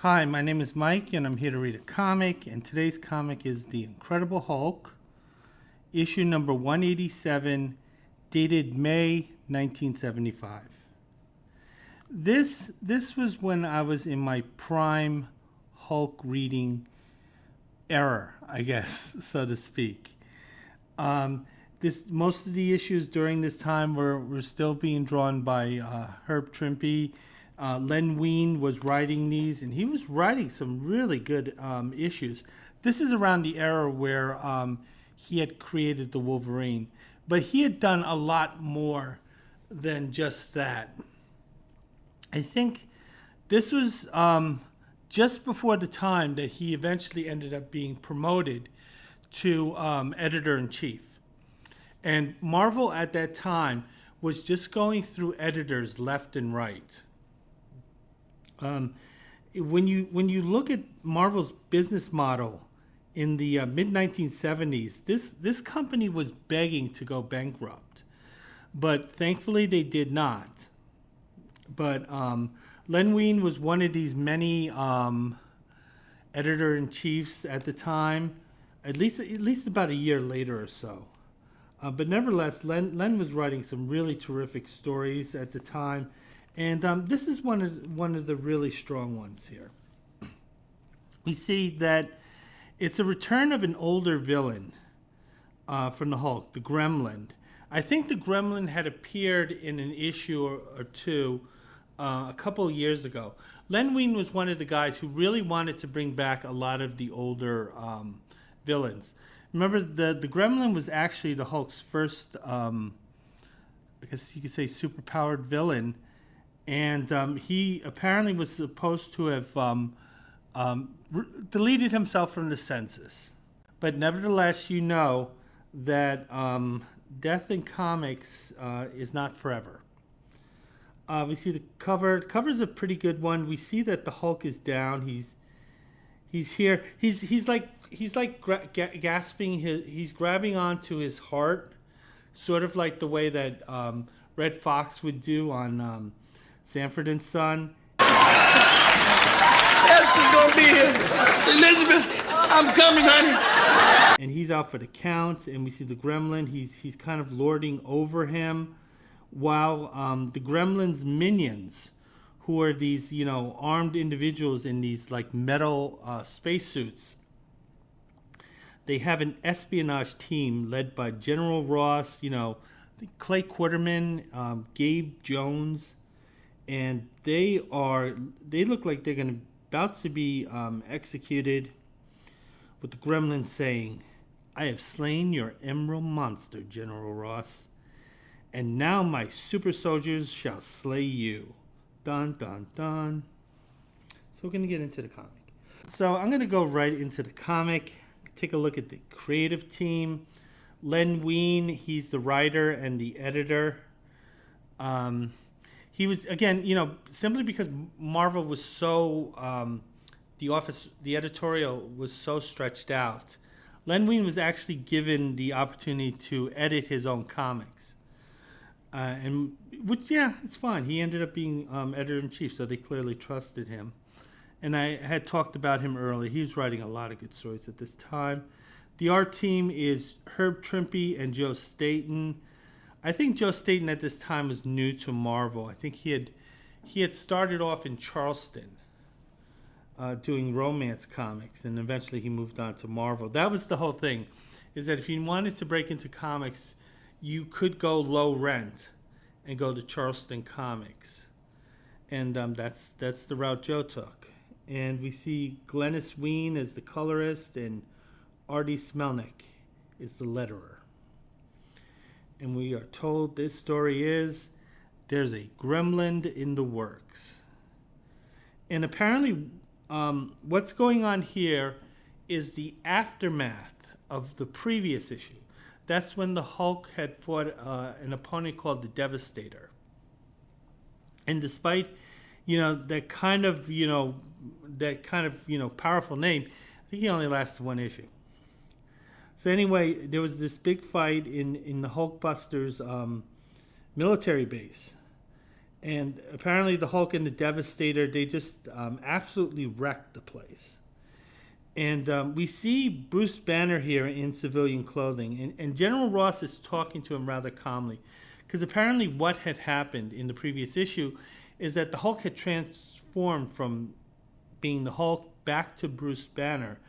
Hi, my name is Mike, and I'm here to read a comic. And today's comic is The Incredible Hulk, issue number 187, dated May 1975. This was when I was in my prime Hulk reading era, I guess, so to speak. Most of the issues during this time were still being drawn by Herb Trimpe. Len Wein was writing these, and he was writing some really good issues. This is around the era where he had created the Wolverine, but he had done a lot more than just that. I think this was just before the time that he eventually ended up being promoted to editor-in-chief. And Marvel at that time was just going through editors left and right. When you look at Marvel's business model in the mid-1970s, this company was begging to go bankrupt, but thankfully they did not. But Len Wein was one of these many editor-in-chiefs at the time, at least about a year later or so. But nevertheless, Len was writing some really terrific stories at the time. And this is one of the really strong ones here. We see that it's a return of an older villain from the Hulk, the Gremlin. I think the Gremlin had appeared in an issue or two a couple of years ago. Len Wein was one of the guys who really wanted to bring back a lot of the older villains. Remember, the Gremlin was actually the Hulk's first, I guess you could say, superpowered villain. And he apparently was supposed to have deleted himself from the census. But nevertheless, you know that death in comics is not forever. We see the cover. The cover's a pretty good one. We see that the Hulk is down. He's here. He's like gasping. He's grabbing onto his heart, sort of like the way that Red Fox would do on Sanford and Son. Esther's gonna be here. Elizabeth, I'm coming, honey. And he's out for the count, and we see the Gremlin. He's kind of lording over him, while the Gremlin's minions, who are these armed individuals in these like metal spacesuits, they have an espionage team led by General Ross, Clay Quarterman, Gabe Jones. And they look like they're about to be executed, with the Gremlin saying, "I have slain your emerald monster, General Ross, and now my super soldiers shall slay you." Dun, dun, dun. So we're going to get into the comic. So I'm going to go right into the comic, take a look at the creative team. Len Wein, he's the writer and the editor. He was, again, simply because Marvel was so, the editorial was so stretched out. Len Wein was actually given the opportunity to edit his own comics. It's fine. He ended up being editor-in-chief, so they clearly trusted him. And I had talked about him earlier. He was writing a lot of good stories at this time. The art team is Herb Trimpe and Joe Staton. I think Joe Staton at this time was new to Marvel. I think he had started off in Charleston doing romance comics, and eventually he moved on to Marvel. That was the whole thing, is that if you wanted to break into comics, you could go low rent and go to Charleston Comics. And that's the route Joe took. And we see Glennis Wein as the colorist, and Artie Smelnick is the letterer. And we are told this story is, there's a gremlin in the works. And apparently what's going on here is the aftermath of the previous issue. That's when the Hulk had fought an opponent called the Devastator. And despite, that kind of powerful name, I think he only lasted one issue. So anyway, there was this big fight in the Hulkbusters military base. And apparently the Hulk and the Devastator, they just absolutely wrecked the place. And we see Bruce Banner here in civilian clothing, and General Ross is talking to him rather calmly, because apparently what had happened in the previous issue is that the Hulk had transformed from being the Hulk back to Bruce Banner,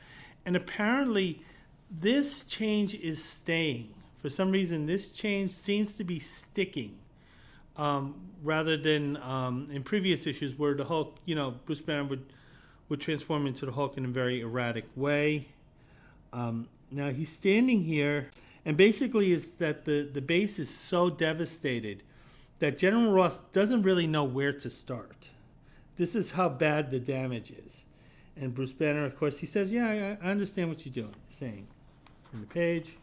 and apparently this change is staying. For some reason, this change seems to be sticking, rather than in previous issues where the Hulk, Bruce Banner would transform into the Hulk in a very erratic way. Now he's standing here, and basically is that the base is so devastated that General Ross doesn't really know where to start. This is how bad the damage is. And Bruce Banner, of course, he says, yeah, I understand what you're saying in the page.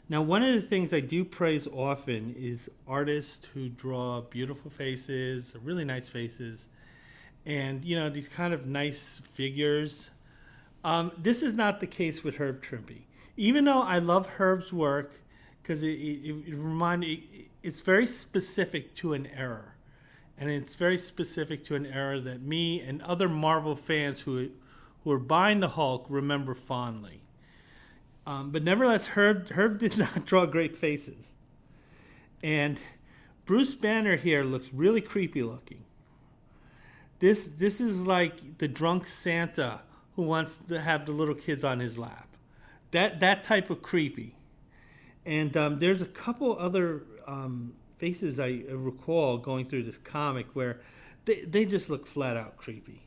Now, one of the things I do praise often is artists who draw beautiful faces, really nice faces, and, these kind of nice figures. This is not the case with Herb Trimpe. Even though I love Herb's work, because it's very specific to an era. And it's very specific to an era that me and other Marvel fans who are buying the Hulk remember fondly. But nevertheless, Herb did not draw great faces. And Bruce Banner here looks really creepy looking. This is like the drunk Santa who wants to have the little kids on his lap. That type of creepy. And there's a couple other faces I recall going through this comic where they just look flat out creepy.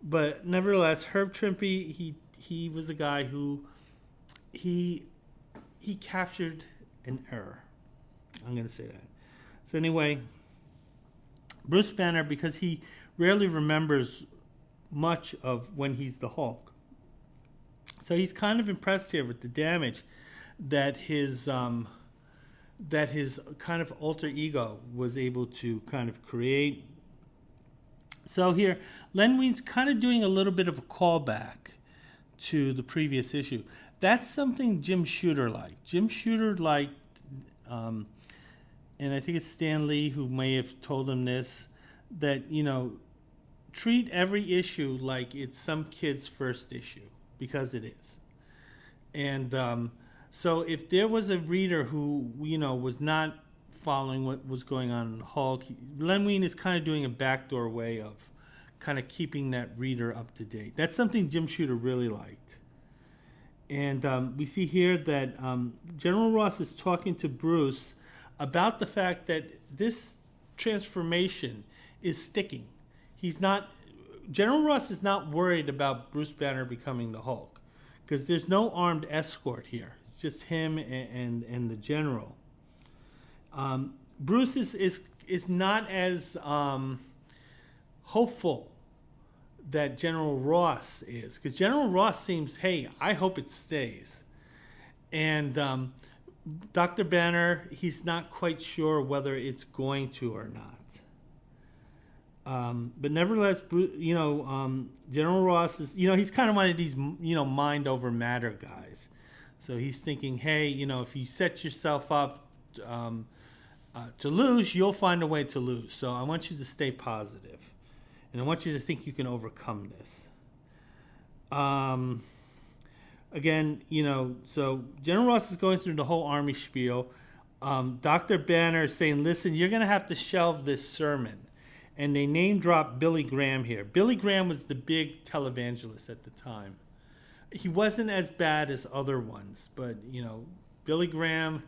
But nevertheless, Herb Trimpe, he was a guy who he captured an error. I'm going to say that. So anyway, Bruce Banner, because he rarely remembers much of when he's the Hulk, so he's kind of impressed here with the damage that his kind of alter ego was able to kind of create. So here, Len Wein's kind of doing a little bit of a callback to the previous issue. That's something Jim Shooter liked. Jim Shooter liked, and I think it's Stan Lee who may have told him this, that, treat every issue like it's some kid's first issue, because it is. And so if there was a reader who, was not following what was going on in the Hulk, Len Wein is kind of doing a backdoor way of kind of keeping that reader up to date. That's something Jim Shooter really liked. And we see here that General Ross is talking to Bruce about the fact that this transformation is sticking. General Ross is not worried about Bruce Banner becoming the Hulk, because there's no armed escort here. It's just him and the general. Bruce is not as hopeful that General Ross is, because General Ross seems, hey, I hope it stays. And Dr. Banner, he's not quite sure whether it's going to or not. But nevertheless, General Ross is, he's kind of one of these, mind over matter guys. So he's thinking, hey, if you set yourself up to lose, you'll find a way to lose. So I want you to stay positive. And I want you to think you can overcome this. Again, so General Ross is going through the whole army spiel. Dr. Banner is saying, listen, you're going to have to shelve this sermon. And they name drop Billy Graham here. Billy Graham was the big televangelist at the time. He wasn't as bad as other ones, but, Billy Graham,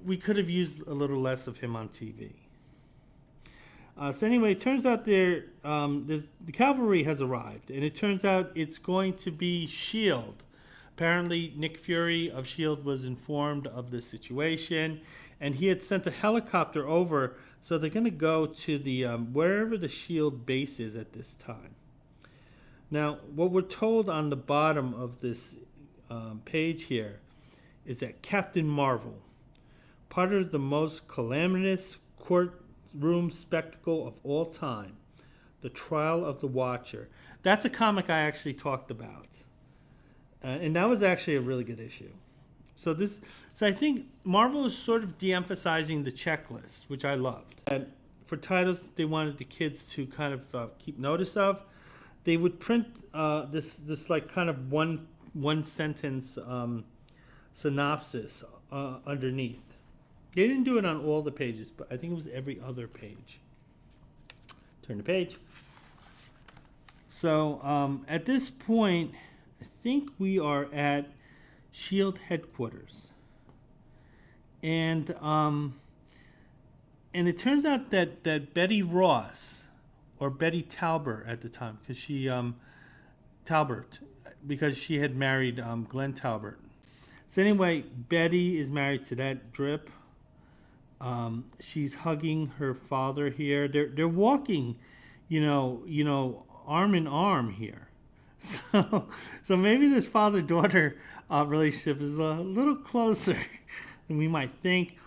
we could have used a little less of him on TV. So anyway, it turns out the cavalry has arrived, and it turns out it's going to be S.H.I.E.L.D. Apparently, Nick Fury of S.H.I.E.L.D. was informed of the situation, and he had sent a helicopter over, so they're going to go to the wherever the S.H.I.E.L.D. base is at this time. Now, what we're told on the bottom of this page here is that Captain Marvel, part of the most calamitous courtroom spectacle of all time, The Trial of the Watcher. That's a comic I actually talked about. And that was actually a really good issue. So I think Marvel is sort of de-emphasizing the checklist, which I loved. And for titles that they wanted the kids to kind of keep notice of, they would print this like kind of one sentence synopsis underneath. They didn't do it on all the pages, but I think it was every other page. Turn the page. So at this point, I think we are at SHIELD headquarters, and it turns out that Betty Ross, or Betty Talbert at the time, because she had married Glenn Talbert. So anyway, Betty is married to that drip. She's hugging her father here. They're walking, arm in arm here. So maybe this father-daughter relationship is a little closer than we might think.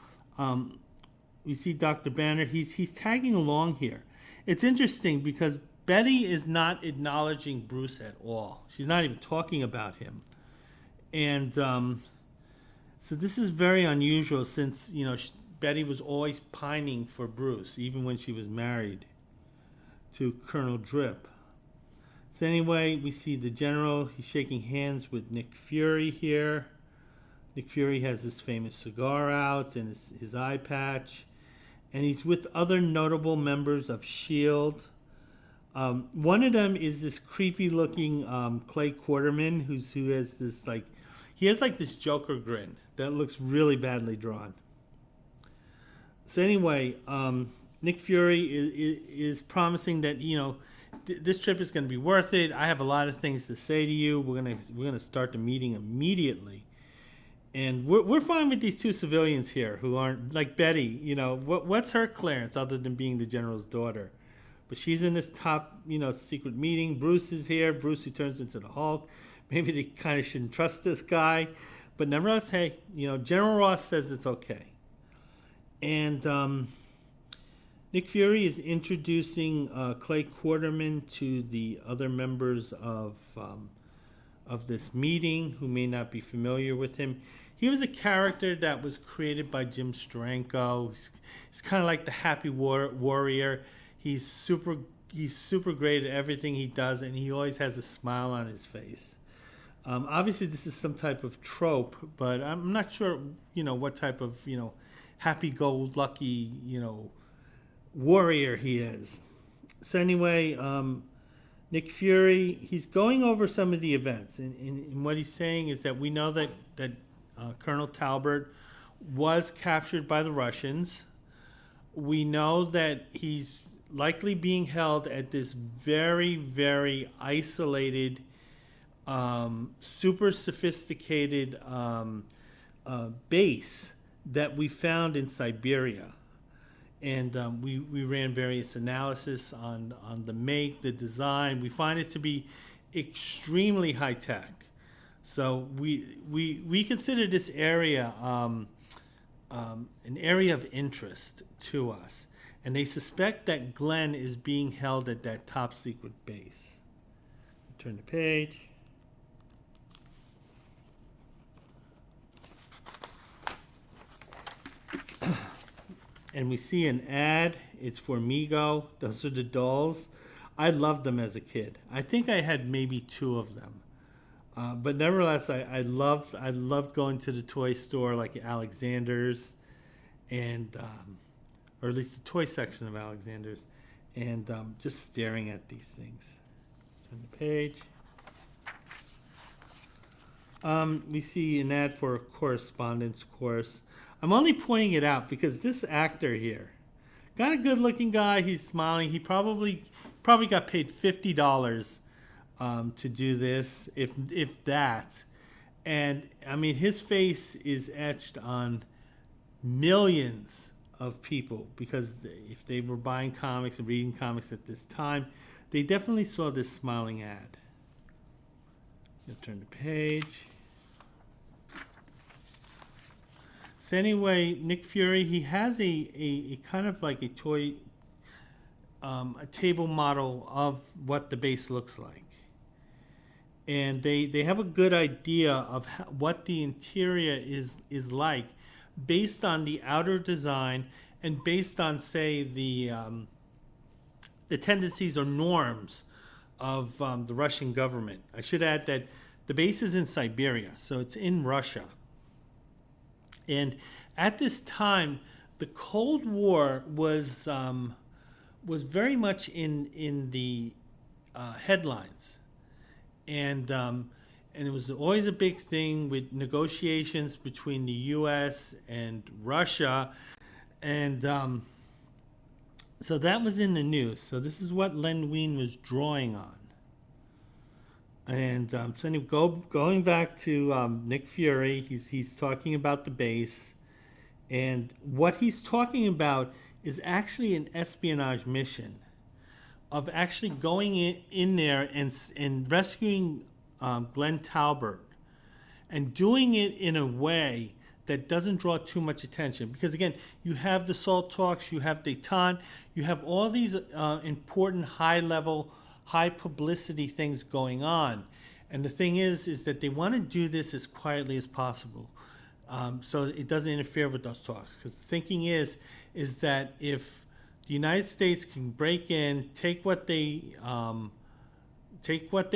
We see Dr. Banner. He's tagging along here. It's interesting because Betty is not acknowledging Bruce at all. She's not even talking about him. And so this is very unusual since, Betty was always pining for Bruce, even when she was married to Colonel Drip. So anyway, we see the general. He's shaking hands with Nick Fury here. Nick Fury has his famous cigar out and his eye patch. And he's with other notable members of SHIELD. One of them is this creepy-looking Clay Quarterman, who has this he has this Joker grin that looks really badly drawn. So anyway, Nick Fury is promising that this trip is going to be worth it. I have a lot of things to say to you. We're gonna start the meeting immediately. And we're fine with these two civilians here who aren't like Betty. What's her clearance other than being the general's daughter? But she's in this top, secret meeting. Bruce is here. Bruce, who turns into the Hulk. Maybe they kind of shouldn't trust this guy. But nevertheless, hey, General Ross says it's okay. And Nick Fury is introducing Clay Quarterman to the other members of this meeting who may not be familiar with him. He was a character that was created by Jim Steranko. He's kind of like the happy warrior. He's super great at everything he does, and he always has a smile on his face. Obviously, this is some type of trope, but I'm not sure, what type of, happy-go-lucky, warrior he is. So anyway, Nick Fury, he's going over some of the events, and what he's saying is that we know that Colonel Talbert was captured by the Russians. We know that he's likely being held at this very, very isolated, super sophisticated base that we found in Siberia. And we ran various analysis on the make, the design. We find it to be extremely high tech. So we consider this area an area of interest to us. And they suspect that Glenn is being held at that top secret base. Turn the page. And we see an ad. It's for Mego. Those are the dolls. I loved them as a kid. I think I had maybe 2 of them. But nevertheless, I loved going to the toy store like Alexander's, and or at least the toy section of Alexander's, and just staring at these things. Turn the page. We see an ad for a correspondence course. I'm only pointing it out because this actor here, got a good-looking guy. He's smiling. He probably got paid $50 to do this, if that. And I mean, his face is etched on millions of people because if they were buying comics and reading comics at this time, they definitely saw this smiling ad. You'll turn the page. So anyway, Nick Fury, he has a kind of like a toy, a table model of what the base looks like. And they have a good idea of what the interior is like based on the outer design and based on, say, the tendencies or norms of the Russian government. I should add that the base is in Siberia, so it's in Russia. And at this time, the Cold War was very much in the headlines, and it was always a big thing with negotiations between the U.S. and Russia, and so that was in the news. So this is what Len Wein was drawing on. And so anyway, going back to Nick Fury, he's talking about the base, and what he's talking about is actually an espionage mission of actually going in there and rescuing Glenn Talbert, and doing it in a way that doesn't draw too much attention. Because again, you have the SALT talks, you have detente, you have all these important high-level, high-publicity things going on. And the thing is that they want to do this as quietly as possible, so it doesn't interfere with those talks. Because the thinking is that if the United States can break in, take what they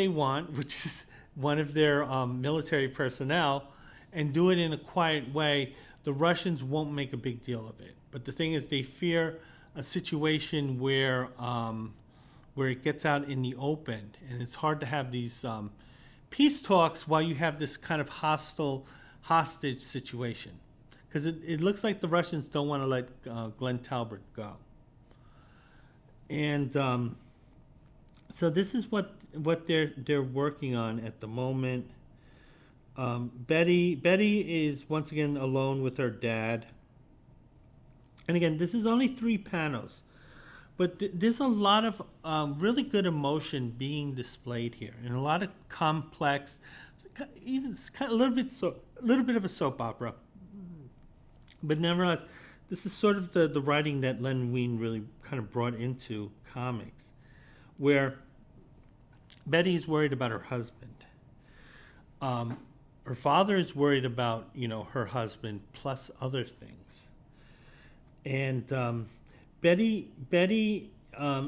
want, which is one of their military personnel, and do it in a quiet way, the Russians won't make a big deal of it. But the thing is, they fear a situation where it gets out in the open, and it's hard to have these peace talks while you have this kind of hostage situation, because it looks like the Russians don't want to let Glenn Talbert go. And so this is what they're working on at the moment. Betty is once again alone with her dad. And again, this is only 3 panels, but there's a lot of really good emotion being displayed here, and a lot of complex, even kind of a little bit of a soap opera. But nevertheless, this is sort of the writing that Len Wein really kind of brought into comics, where Betty is worried about her husband. Her father is worried about, her husband plus other things. And Betty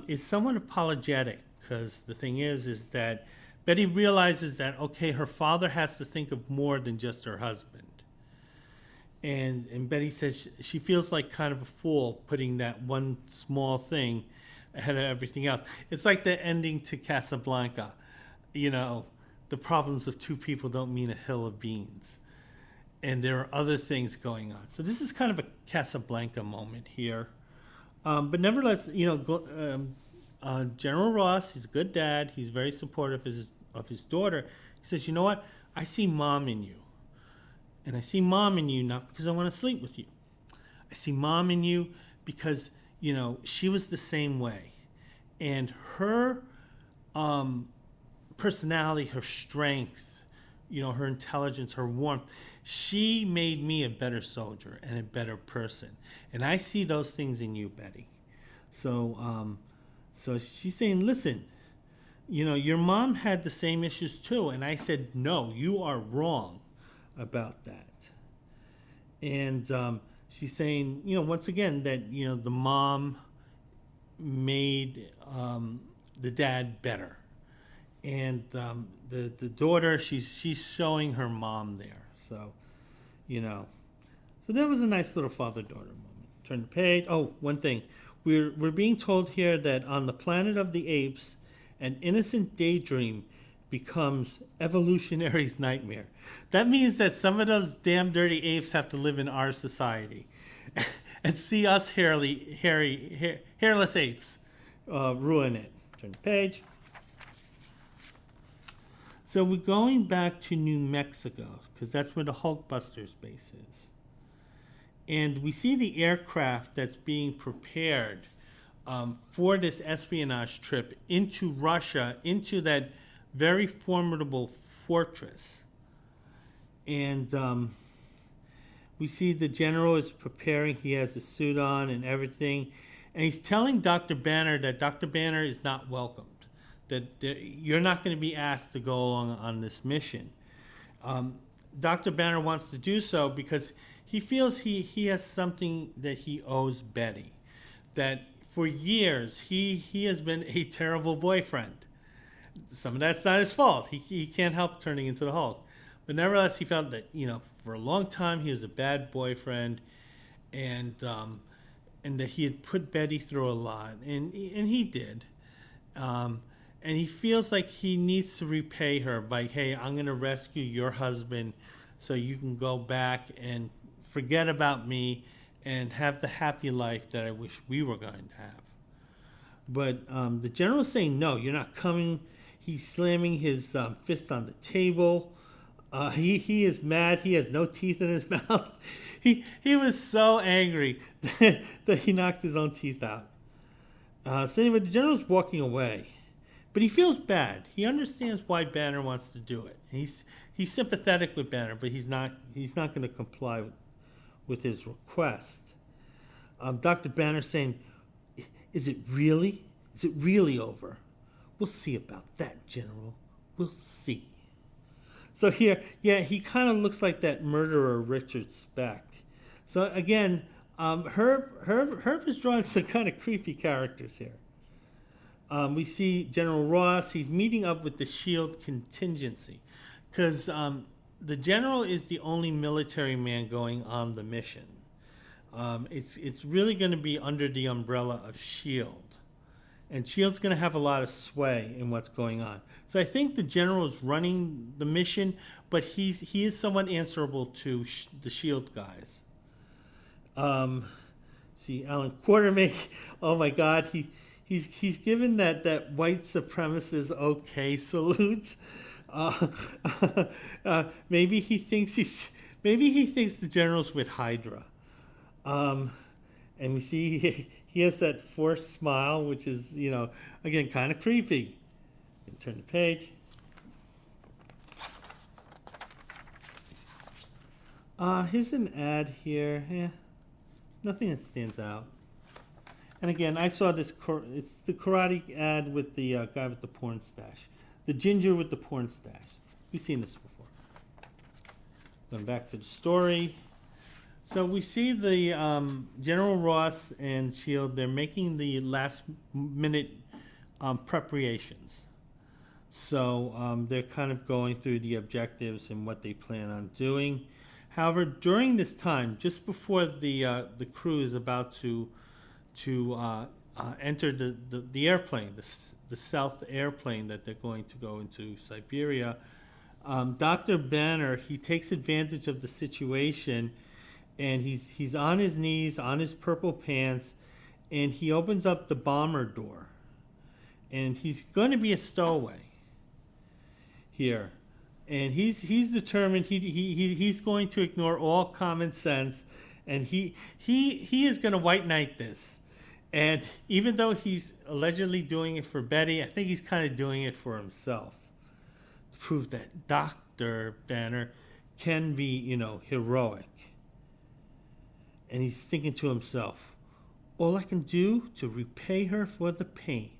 is somewhat apologetic, because the thing is that Betty realizes that, okay, her father has to think of more than just her husband. And Betty says she feels like kind of a fool putting that one small thing ahead of everything else. It's like the ending to Casablanca. The problems of 2 people don't mean a hill of beans. And there are other things going on. So this is kind of a Casablanca moment here. But nevertheless, General Ross, he's a good dad. He's very supportive of his daughter. He says, you know what? I see mom in you. And I see mom in you not because I want to sleep with you. I see mom in you because, she was the same way. And her personality, her strength, her intelligence, her warmth, she made me a better soldier and a better person. And I see those things in you, Betty. So she's saying, listen, your mom had the same issues too. And I said, no, you are wrong about that. And she's saying, once again, that, the mom made the dad better. And the daughter, she's showing her mom there. So, so that was a nice little father-daughter moment. Turn the page. Oh, one thing. We're being told here that on the planet of the apes, an innocent daydream becomes evolutionary's nightmare. That means that some of those damn dirty apes have to live in our society and see us hairless apes ruin it. Turn the page. So we're going back to New Mexico, because that's where the Hulkbusters base is. And we see the aircraft that's being prepared for this espionage trip into Russia, into that very formidable fortress. And we see the general is preparing. He has a suit on and everything. And he's telling Dr. Banner that Dr. Banner is not welcomed, that you're not going to be asked to go along on this mission. Dr. Banner wants to do so because he feels he has something that he owes Betty. That for years he has been a terrible boyfriend. Some of that's not his fault. He can't help turning into the Hulk. But nevertheless, he felt that, for a long time he was a bad boyfriend, and that he had put Betty through a lot, and he did. And he feels like he needs to repay her by, hey, I'm going to rescue your husband so you can go back and forget about me and have the happy life that I wish we were going to have. But the general's saying, no, you're not coming. He's slamming his fist on the table. He is mad. He has no teeth in his mouth. He was so angry that he knocked his own teeth out. So anyway, the general's walking away. But he feels bad. He understands why Banner wants to do it. He's sympathetic with Banner, but he's not going to comply with his request. Dr. Banner saying, Is it really over? We'll see about that, General. We'll see. So here, he kind of looks like that murderer Richard Speck. So again, Herb is drawing some kind of creepy characters here. We see General Ross. He's meeting up with the SHIELD contingency because the general is the only military man going on the mission. It's really going to be under the umbrella of SHIELD. And SHIELD's going to have a lot of sway in what's going on. So I think the general is running the mission, but he is somewhat answerable to the SHIELD guys. See, Alan Quartermain, oh my God, he's given that white supremacist okay salute. Maybe he thinks the general's with Hydra. And we see he has that forced smile, which is, again, kind of creepy. Turn the page. Here's an ad here. Nothing that stands out. And again, I saw this, it's the karate ad with the guy with the porn stash. The ginger with the porn stash. We've seen this before. Going back to the story. So we see the General Ross and SHIELD, they're making the last minute preparations. So they're kind of going through the objectives and what they plan on doing. However, during this time, just before the crew is about to enter the airplane, the South airplane that they're going to go into Siberia, Dr. Banner, he takes advantage of the situation, and he's on his knees, on his purple pants, and he opens up the bomber door. And he's going to be a stowaway here. And he's determined he's going to ignore all common sense, and he is going to white knight this. And even though he's allegedly doing it for Betty, I think he's kind of doing it for himself to prove that Dr. Banner can be, heroic. And he's thinking to himself, all I can do to repay her for the pain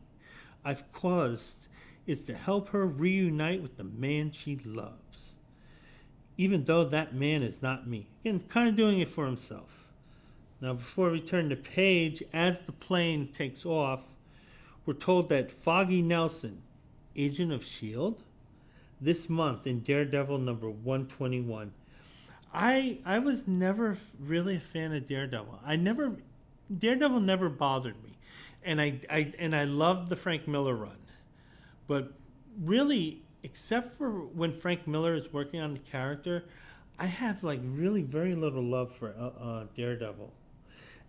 I've caused is to help her reunite with the man she loves, even though that man is not me. Again, kind of doing it for himself. Now, before we turn the page, as the plane takes off, we're told that Foggy Nelson, agent of SHIELD, this month in Daredevil number 121. I was never really a fan of Daredevil. Daredevil never bothered me, and I loved the Frank Miller run. But really, except for when Frank Miller is working on the character, I have really very little love for Daredevil.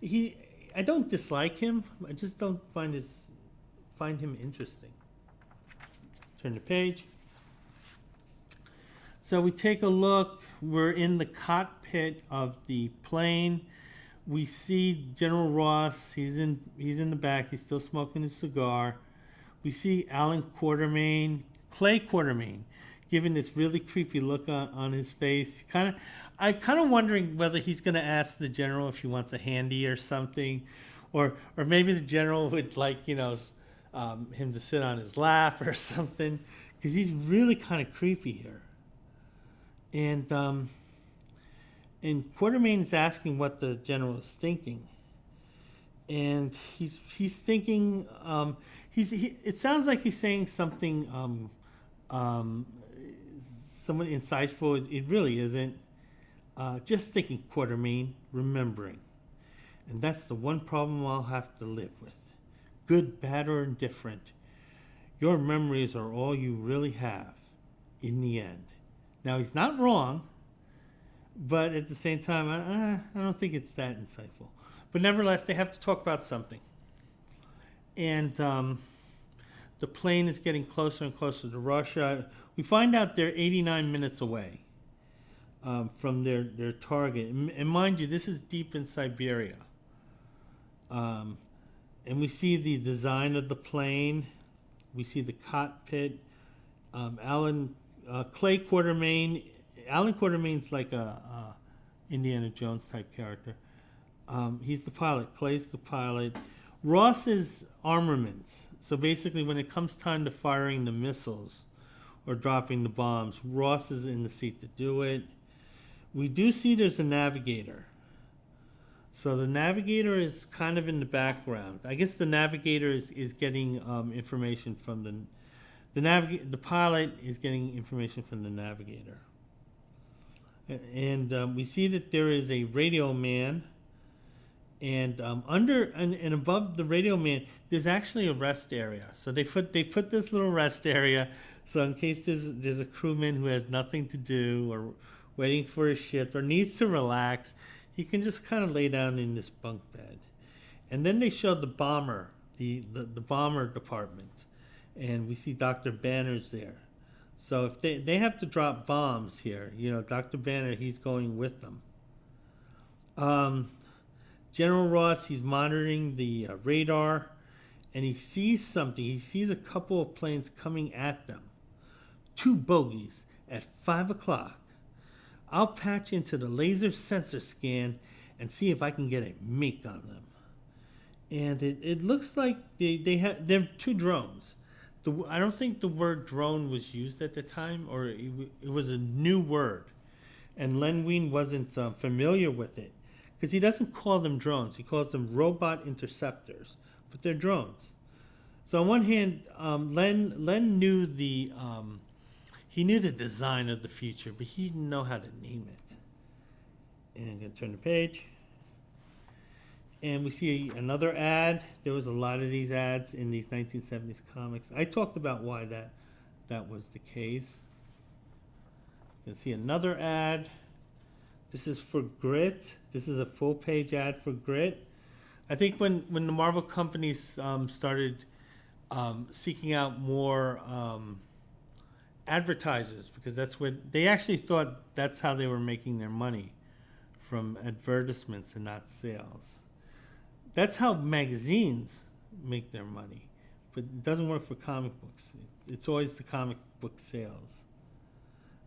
I don't dislike him. I just don't find him interesting. Turn the page. So we take a look. We're in the cockpit of the plane. We see General Ross. He's in the back. He's still smoking his cigar. We see Alan Quartermain, Clay Quartermain, giving this really creepy look on his face. I'm kind of wondering whether he's going to ask the general if he wants a handy or something, or maybe the general would like him to sit on his lap or something, because he's really kind of creepy here. And Quartermain's asking what the general is thinking, and he's thinking. It sounds like he's saying something somewhat insightful. It really isn't. Just thinking, Quartermain, remembering, and that's the one problem I'll have to live with. Good, bad, or indifferent, your memories are all you really have in the end. Now, he's not wrong, but at the same time, I don't think it's that insightful. But nevertheless, they have to talk about something. And the plane is getting closer and closer to Russia. We find out they're 89 minutes away from their target. And mind you, this is deep in Siberia. And we see the design of the plane. We see the cockpit. Alan Quartermain's like a Indiana Jones type character. He's the pilot. Clay's the pilot. Ross is armaments. So basically, when it comes time to firing the missiles or dropping the bombs, Ross is in the seat to do it. We do see there's a navigator. So the navigator is kind of in the background. I guess the navigator is getting information from the pilot is getting information from the navigator. And we see that there is a radio man, and under and above the radio man, there's actually a rest area. So they put this little rest area, so in case there's a crewman who has nothing to do or waiting for his shift or needs to relax, he can just kind of lay down in this bunk bed. And then they show the bomber, the bomber department, and we see Dr. Banner's there. So if they have to drop bombs here, Dr. Banner, he's going with them. General Ross, he's monitoring the radar, and he sees something. He sees a couple of planes coming at them. 2 bogies at 5 o'clock. I'll patch into the laser sensor scan and see if I can get a make on them. And it looks like they're 2 drones. I don't think the word drone was used at the time, or it was a new word. And Len Wein wasn't familiar with it, because he doesn't call them drones. He calls them robot interceptors, but they're drones. So on one hand, Len knew he knew the design of the future, but he didn't know how to name it. And I'm going to turn the page. And we see another ad. There was a lot of these ads in these 1970s comics. I talked about why that was the case. You can see another ad. This is for Grit. This is a full-page ad for Grit. I think when the Marvel companies started seeking out more advertisers, because that's where they actually thought that's how they were making their money, from advertisements and not sales. That's how magazines make their money, but it doesn't work for comic books. It's always the comic book sales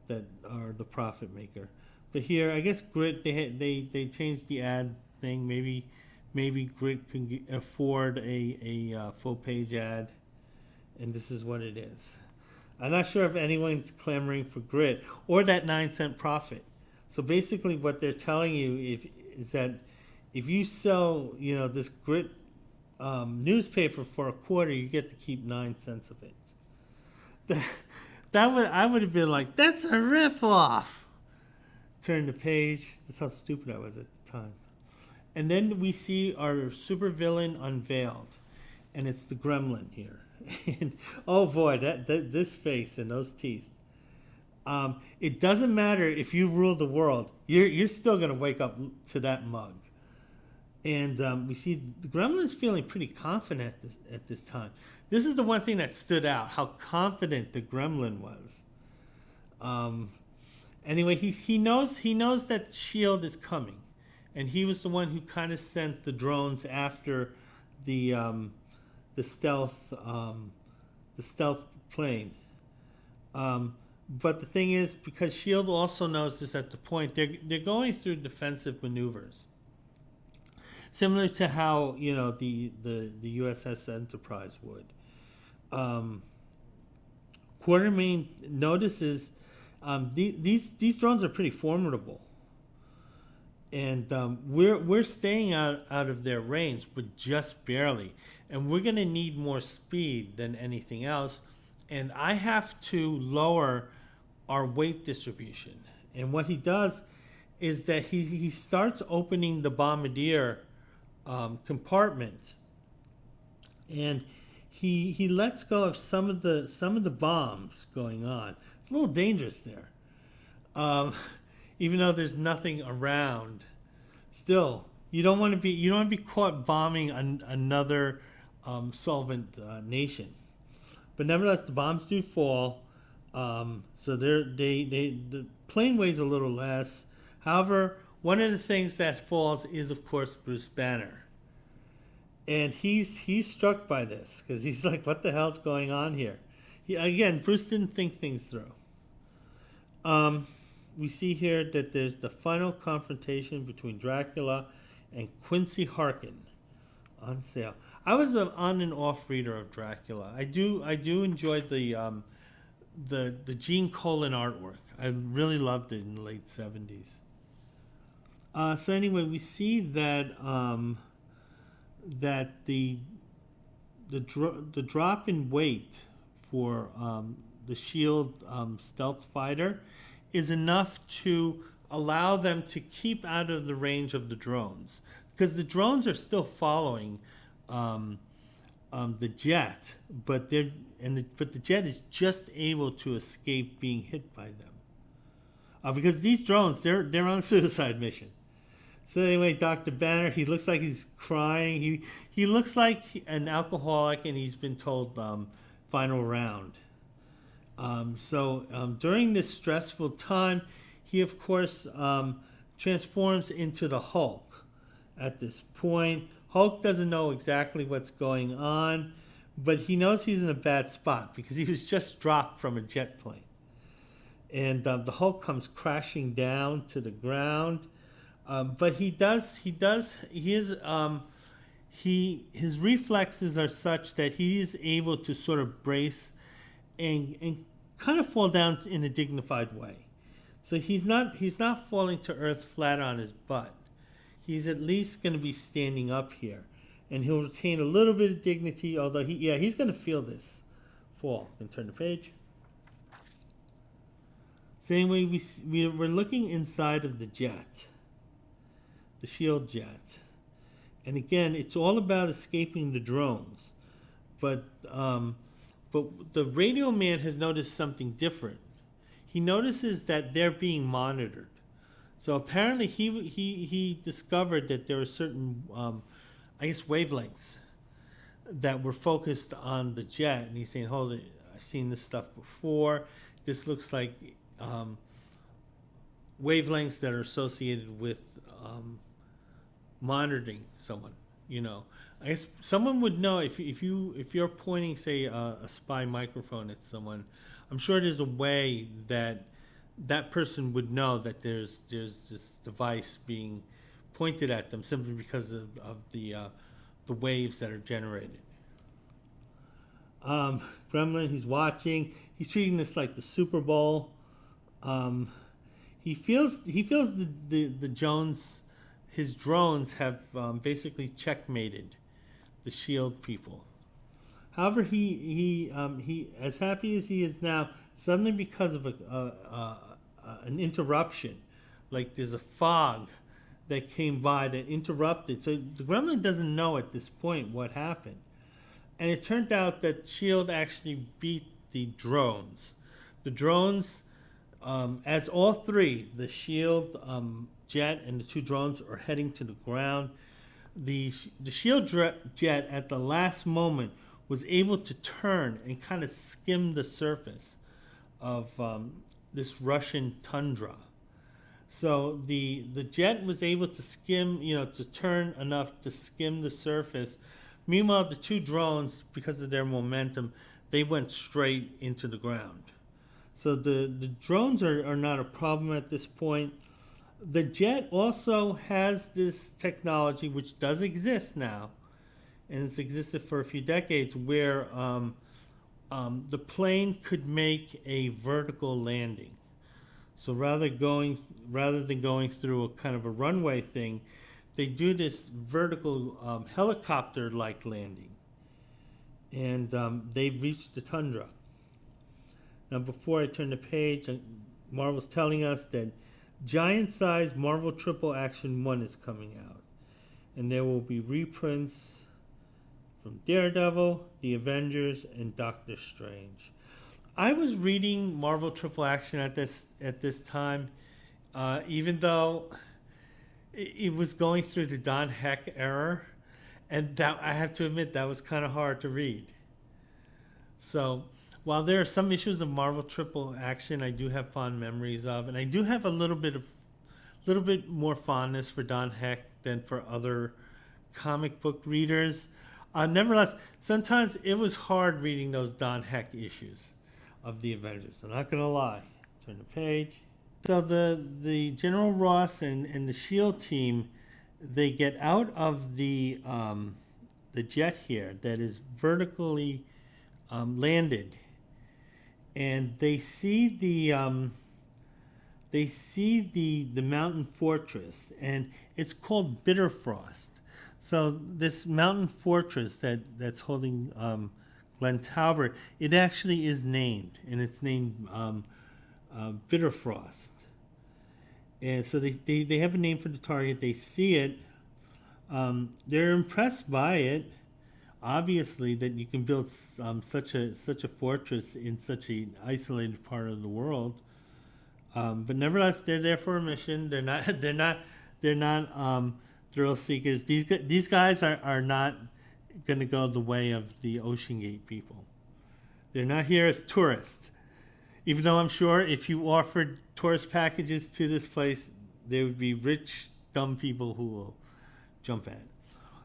that are the profit maker. But here, I guess Grit, they changed the ad thing. Maybe Grit can afford a full page ad, and this is what it is. I'm not sure if anyone's clamoring for Grit or that 9-cent profit. So basically, what they're telling you is that if you sell, this Grit newspaper for a quarter, you get to keep 9 cents of it. I would have been like, that's a ripoff. Turn the page. That's how stupid I was at the time. And then we see our supervillain unveiled, and it's the Gremlin here. And oh boy, this face and those teeth. It doesn't matter if you rule the world. You're still gonna wake up to that mug. And we see the Gremlin's feeling pretty confident at this time. This is the one thing that stood out, how confident the Gremlin was. Anyway, he knows that S.H.I.E.L.D. is coming. And he was the one who kind of sent the drones after the stealth plane. But the thing is, because S.H.I.E.L.D. also knows this at the point, they're going through defensive maneuvers. Similar to how, the USS Enterprise would. Quartermain notices These drones are pretty formidable, and we're staying out of their range, but just barely. And we're going to need more speed than anything else. And I have to lower our weight distribution. And what he does is that he starts opening the bombardier compartment, and he lets go of some of the bombs going on. It's a little dangerous there, even though there's nothing around. Still, you don't want to be caught bombing another solvent nation. But nevertheless, the bombs do fall. So the plane weighs a little less. However, one of the things that falls is, of course, Bruce Banner. And he's struck by this because he's like, what the hell's going on here? Again, Bruce didn't think things through. We see here that there's the final confrontation between Dracula and Quincy Harkin on sale. I was an on and off reader of Dracula. I do enjoy the Gene Colan artwork. I really loved it in the late 70s. So anyway, we see that that the drop in weight for the Shield stealth fighter is enough to allow them to keep out of the range of the drones, because the drones are still following the jet, but the jet is just able to escape being hit by them, because these drones they're on a suicide mission. So anyway, Dr. Banner, he looks like he's crying. He looks like an alcoholic, and he's been told final round. During this stressful time, he of course transforms into the Hulk. At this point, Hulk doesn't know exactly what's going on, but he knows he's in a bad spot because he was just dropped from a jet plane. And the Hulk comes crashing down to the ground. But his reflexes are such that he is able to sort of brace and kind of fall down in a dignified way. So he's not falling to earth flat on his butt. He's at least going to be standing up here, and he'll retain a little bit of dignity. Although he's going to feel this fall. And turn the page. So anyway, we're looking inside of the jet. The Shield jet, and again, it's all about escaping the drones. But the radio man has noticed something different. He notices that they're being monitored. So apparently, he discovered that there are certain, wavelengths that were focused on the jet, and he's saying, "Hold it, I've seen this stuff before. This looks like wavelengths that are associated with." Monitoring someone, I guess someone would know if you're pointing, say, a spy microphone at someone. I'm sure there's a way that person would know that there's this device being pointed at them simply because of the waves that are generated. Gremlin, he's watching. He's treating this like the Super Bowl. He feels the Jones. His drones have basically checkmated the Shield people. However, he as happy as he is now, suddenly because of an interruption, like there's a fog that came by that interrupted. So the Gremlin doesn't know at this point what happened, and it turned out that Shield actually beat the drones. The drones, as all three, the Shield. Jet and the two drones are heading to the ground. The Shield jet at the last moment was able to turn and kind of skim the surface of this Russian tundra. So the jet was able to skim, to turn enough to skim the surface. Meanwhile, the two drones, because of their momentum, they went straight into the ground. So the drones are not a problem at this point. The jet also has this technology, which does exist now, and it's existed for a few decades, where the plane could make a vertical landing. So rather than going through a kind of a runway thing, they do this vertical helicopter-like landing, and they've reached the tundra. Now, before I turn the page, Marvel's telling us that giant-sized Marvel Triple Action 1 is coming out, and there will be reprints from Daredevil, The Avengers, and Doctor Strange. I was reading Marvel Triple Action at this time, even though it was going through the Don Heck era, and that I have to admit that was kind of hard to read. So while there are some issues of Marvel Triple Action I do have fond memories of, and I do have a little bit more fondness for Don Heck than for other comic book readers. Nevertheless, sometimes it was hard reading those Don Heck issues of the Avengers. I'm not gonna lie. Turn the page. So the General Ross and the SHIELD team, they get out of the jet here that is vertically landed, and they see the mountain fortress, and it's called Bitterfrost. So this mountain fortress that's holding Glen Talbot, it actually is named, and it's named Bitterfrost. And so they have a name for the target. They see it. They're impressed by it. Obviously, that you can build such a fortress in such an isolated part of the world. But nevertheless, they're there for a mission. They're not thrill seekers. These guys are not going to go the way of the Ocean Gate people. They're not here as tourists. Even though I'm sure if you offered tourist packages to this place, there would be rich, dumb people who will jump at it.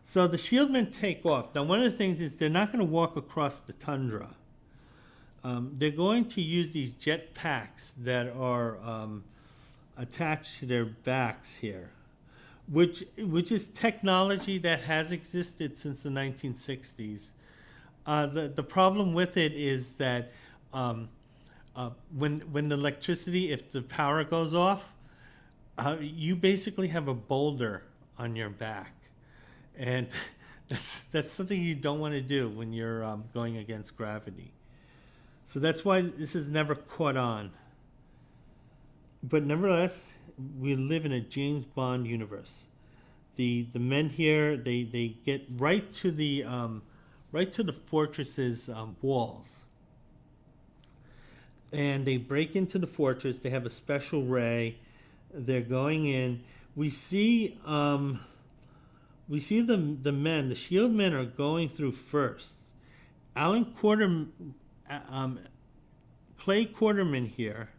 So the SHIELD men take off. Now, one of the things is they're not going to walk across the tundra. They're going to use these jet packs that are attached to their backs here, which is technology that has existed since the 1960s. The problem with it is that when the electricity, if the power goes off, you basically have a boulder on your back, and that's something you don't want to do when you're going against gravity. So that's why this is never caught on. But nevertheless, we live in a James Bond universe. The men here, they get right to the fortress's walls, and they break into the fortress. They have a special ray. They're going in. We see the men. The SHIELD men are going through first. Clay Quarterman here.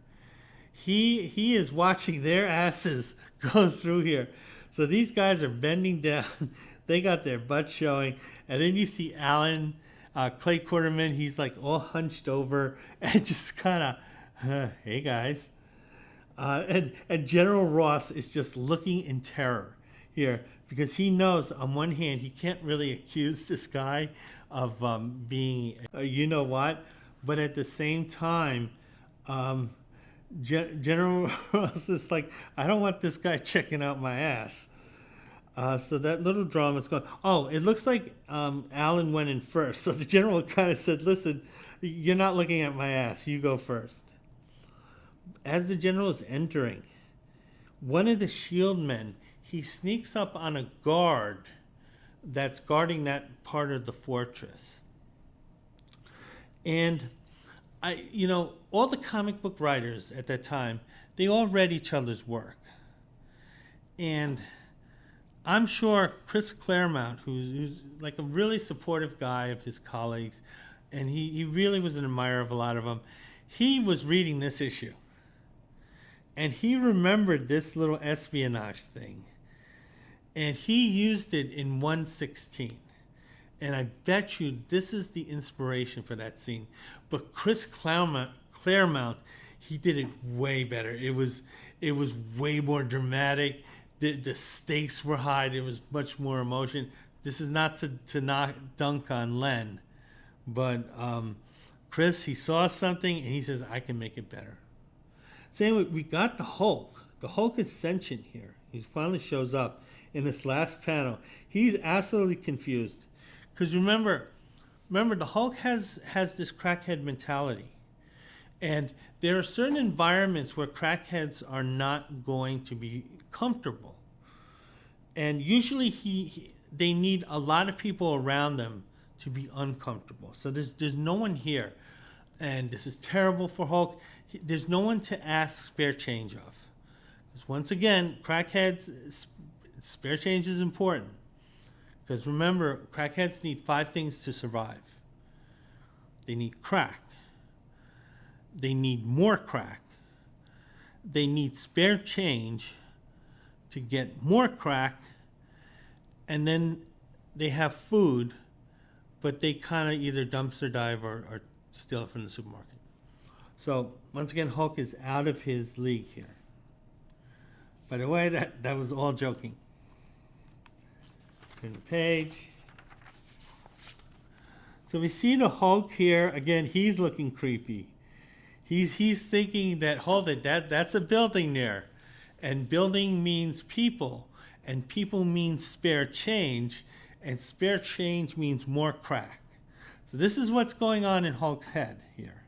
He is watching their asses go through here. So these guys are bending down. They got their butt showing. And then you see Alan, Clay Quarterman, he's like all hunched over and just kind of, hey guys. And General Ross is just looking in terror here because he knows on one hand he can't really accuse this guy of being, you know what, but at the same time, General Ross is like, I don't want this guy checking out my ass. So that little drama is going. Oh, it looks like Alan went in first. So the general kind of said, listen, you're not looking at my ass. You go first. As the general is entering, one of the SHIELD men, he sneaks up on a guard that's guarding that part of the fortress. And all the comic book writers at that time, they all read each other's work. And I'm sure Chris Claremont, who's like a really supportive guy of his colleagues, and he really was an admirer of a lot of them, he was reading this issue. And he remembered this little espionage thing. And he used it in 116. And I bet you this is the inspiration for that scene. But Chris Claremont, he did it way better. It was way more dramatic. The stakes were high. There was much more emotion. This is not to not dunk on Len, but Chris, he saw something and he says, I can make it better. saying we got the Hulk. The Hulk is sentient here. He finally shows up in this last panel. He's absolutely confused. Because remember, the Hulk has this crackhead mentality. And there are certain environments where crackheads are not going to be comfortable. And usually they need a lot of people around them to be uncomfortable. So there's no one here. And this is terrible for Hulk. There's no one to ask spare change of. Because once again, crackheads, spare change is important. Because remember, crackheads need 5 things to survive. They need crack. They need more crack. They need spare change to get more crack. And then they have food, but they kind of either dumpster dive or steal it from the supermarket. So once again, Hulk is out of his league here. By the way, that was all joking. Turn the page. So we see the Hulk here. Again, he's looking creepy. He's thinking that, hold it, that's a building there. And building means people. And people means spare change. And spare change means more crack. So this is what's going on in Hulk's head here.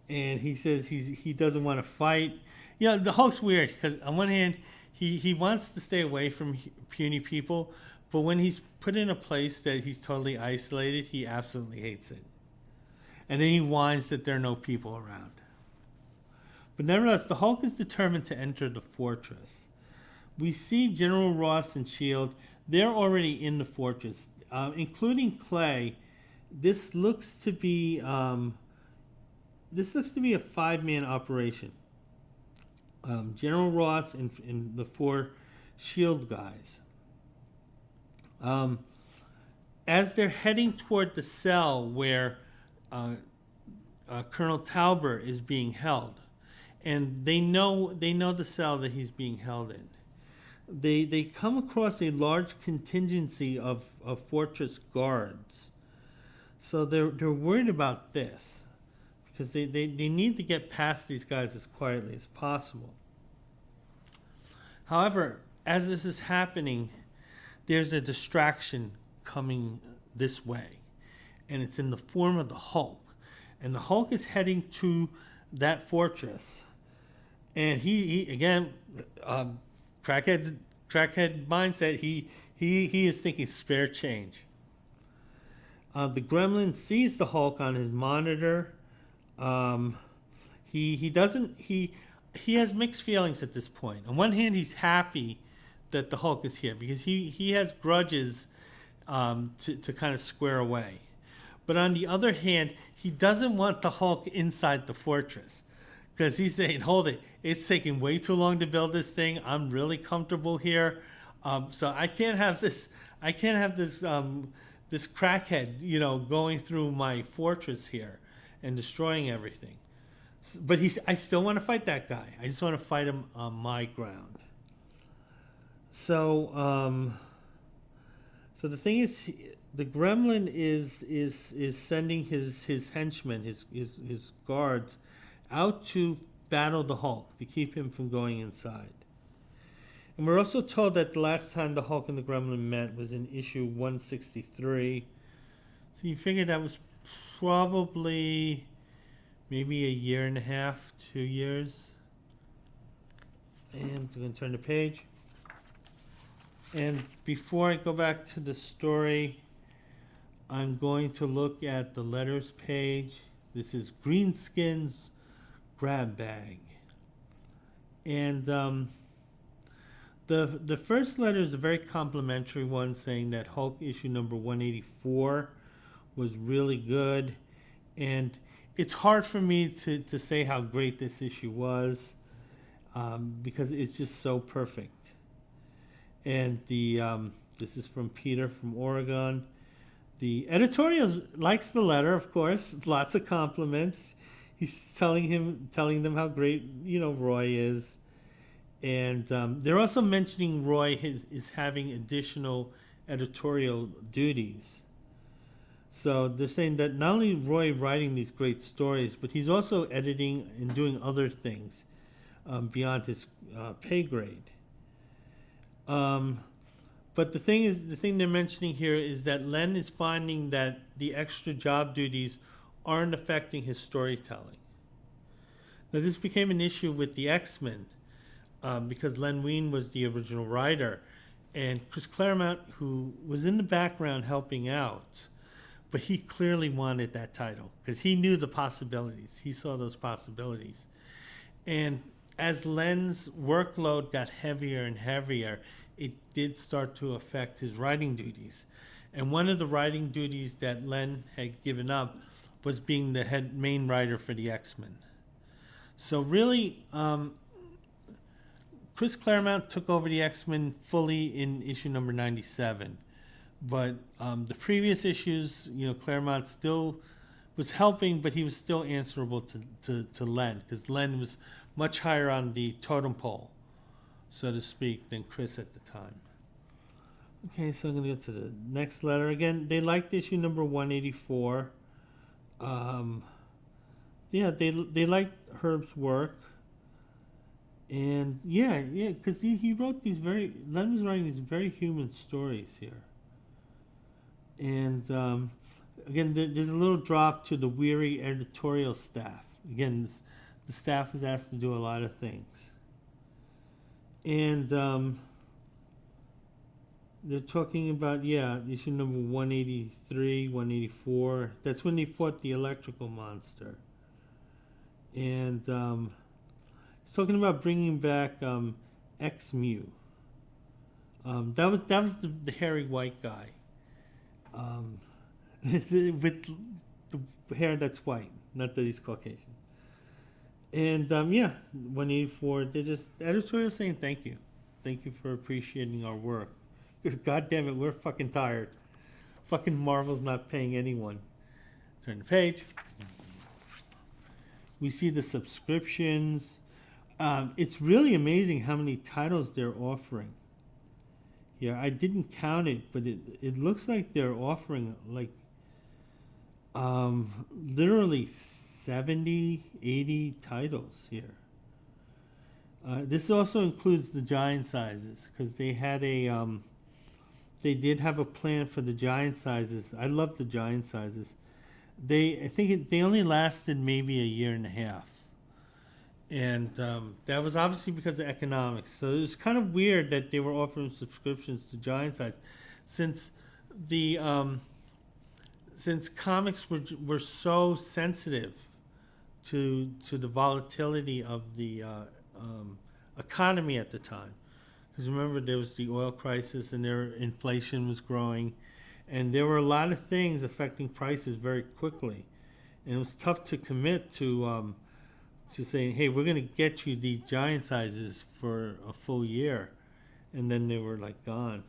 And he says he doesn't want to fight. You know, the Hulk's weird because on one hand, he wants to stay away from puny people. But when he's put in a place that he's totally isolated, he absolutely hates it. And then he whines that there are no people around. But nevertheless, the Hulk is determined to enter the fortress. We see General Ross and S.H.I.E.L.D. They're already in the fortress, including Clay. This looks to be a 5-man operation. General Ross and the 4 S.H.I.E.L.D. guys. As they're heading toward the cell where Colonel Tauber is being held, and they know the cell that he's being held in. They come across a large contingency of fortress guards. So they're worried about this because they need to get past these guys as quietly as possible. However, as this is happening, there's a distraction coming this way, and it's in the form of the Hulk. And the Hulk is heading to that fortress. And he again, crackhead mindset, he is thinking spare change. The Gremlin sees the Hulk on his monitor. He has mixed feelings at this point. On one hand, he's happy that the Hulk is here because he has grudges to kind of square away. But on the other hand, he doesn't want the Hulk inside the fortress because he's saying, hold it, it's taking way too long to build this thing. I'm really comfortable here. So I can't have this crackhead, going through my fortress here and destroying everything. But I still want to fight that guy. I just want to fight him on my ground. So the thing is, the Gremlin is sending his henchmen, his guards, out to battle the Hulk to keep him from going inside. And we're also told that the last time the Hulk and the Gremlin met was in issue 163. So you figure that was probably maybe a year and a half, 2 years. And I'm going to turn the page. And before I go back to the story, I'm going to look at the letters page. This is Greenskin's grab bag. And the first letter is a very complimentary one, saying that Hulk issue number 184 was really good. And it's hard for me to say how great this issue was because it's just so perfect. And this is from Peter from Oregon. The editorial likes the letter, of course. Lots of compliments. He's telling them how great Roy is, and they're also mentioning Roy is having additional editorial duties. So they're saying that not only Roy writing these great stories, but he's also editing and doing other things. beyond his pay grade. But the thing they're mentioning here is that Len is finding that the extra job duties aren't affecting his storytelling. Now, this became an issue with the X-Men because Len Wein was the original writer, and Chris Claremont, who was in the background helping out, but he clearly wanted that title because he knew the possibilities. He saw those possibilities. And as Len's workload got heavier and heavier, it did start to affect his writing duties. And one of the writing duties that Len had given up was being the main writer for the X-Men. So really, Chris Claremont took over the X-Men fully in issue number 97. But the previous issues, Claremont still was helping, but he was still answerable to Len, because Len was much higher on the totem pole, so to speak, than Chris at the time. Okay, so I'm going to get to the next letter. Again, they liked issue number 184. They liked Herb's work. And because he wrote Len was writing these very human stories here. And again, there's a little drop to the weary editorial staff. Again, the staff is asked to do a lot of things. And they're talking about, issue number 183, 184. That's when they fought the electrical monster. And he's talking about bringing back X-Mew. That was the hairy white guy. With the hair that's white, not that he's Caucasian. And 184, they're just editorial saying thank you. Thank you for appreciating our work. Because goddamn it, we're fucking tired. Fucking Marvel's not paying anyone. Turn the page. We see the subscriptions. It's really amazing how many titles they're offering. Yeah, I didn't count it, but it looks like they're offering like literally 70, 80 titles here. This also includes the giant sizes, because they had they did have a plan for the giant sizes. I love the giant sizes. I think they only lasted maybe a year and a half. And that was obviously because of economics. So it was kind of weird that they were offering subscriptions to giant size, since comics were so sensitive to the volatility of the economy at the time. Because remember, there was the oil crisis and inflation was growing, and there were a lot of things affecting prices very quickly. And it was tough to commit to saying, hey, we're going to get you these giant sizes for a full year. And then they were like gone.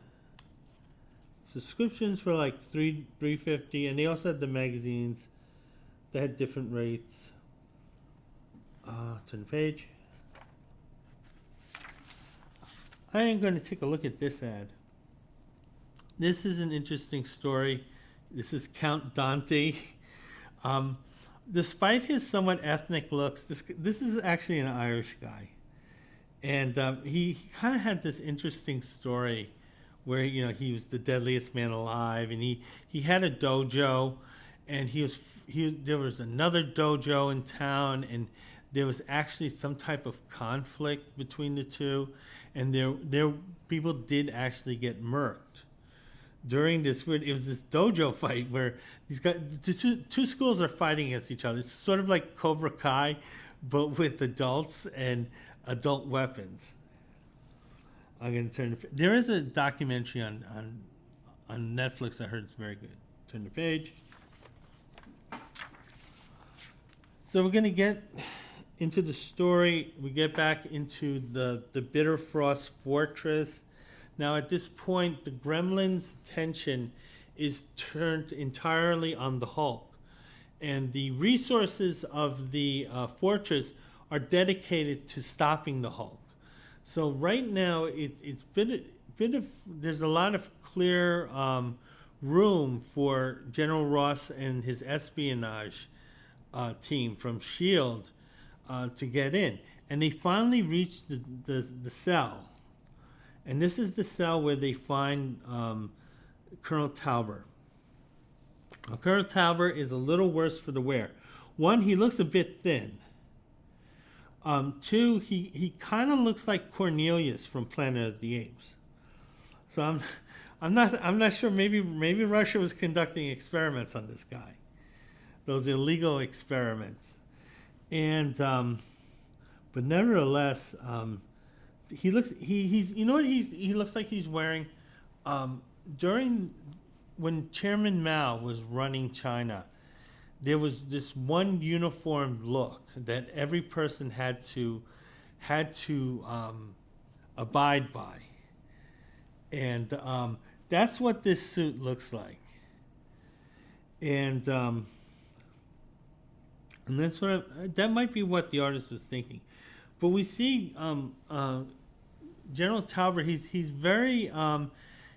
Subscriptions were like $3.50, and they also had the magazines that had different rates. Turn the page. I am going to take a look at this ad. This is an interesting story. This is Count Dante. Despite his somewhat ethnic looks, this is actually an Irish guy. And he kind of had this interesting story where, he was the deadliest man alive, and he had a dojo, and there was another dojo in town, and there was actually some type of conflict between the two, and there people did actually get murked during this. It was this dojo fight where these guys, two schools are fighting against each other. It's sort of like Cobra Kai, but with adults and adult weapons. I'm going to turn. There is a documentary on Netflix. I heard it's very good. Turn the page. So we're going to get into the story. We get back into the Bitterfrost Fortress. Now, at this point, the Gremlins' attention is turned entirely on the Hulk, and the resources of the fortress are dedicated to stopping the Hulk. So right now, it's been there's a lot of clear room for General Ross and his espionage team from S.H.I.E.L.D. To get in. and they finally reach the cell. And this is the cell where they find Colonel Tauber. Now, Colonel Tauber is a little worse for the wear. One, he looks a bit thin. Two, he kind of looks like Cornelius from Planet of the Apes. So I'm not sure. Maybe Russia was conducting experiments on this guy, those illegal experiments, and but nevertheless, he looks he looks like he's wearing during when Chairman Mao was running China. There was this one uniform look that every person had to abide by, and that's what this suit looks like. And that's that might be what the artist was thinking. But we see General Tauber. He's very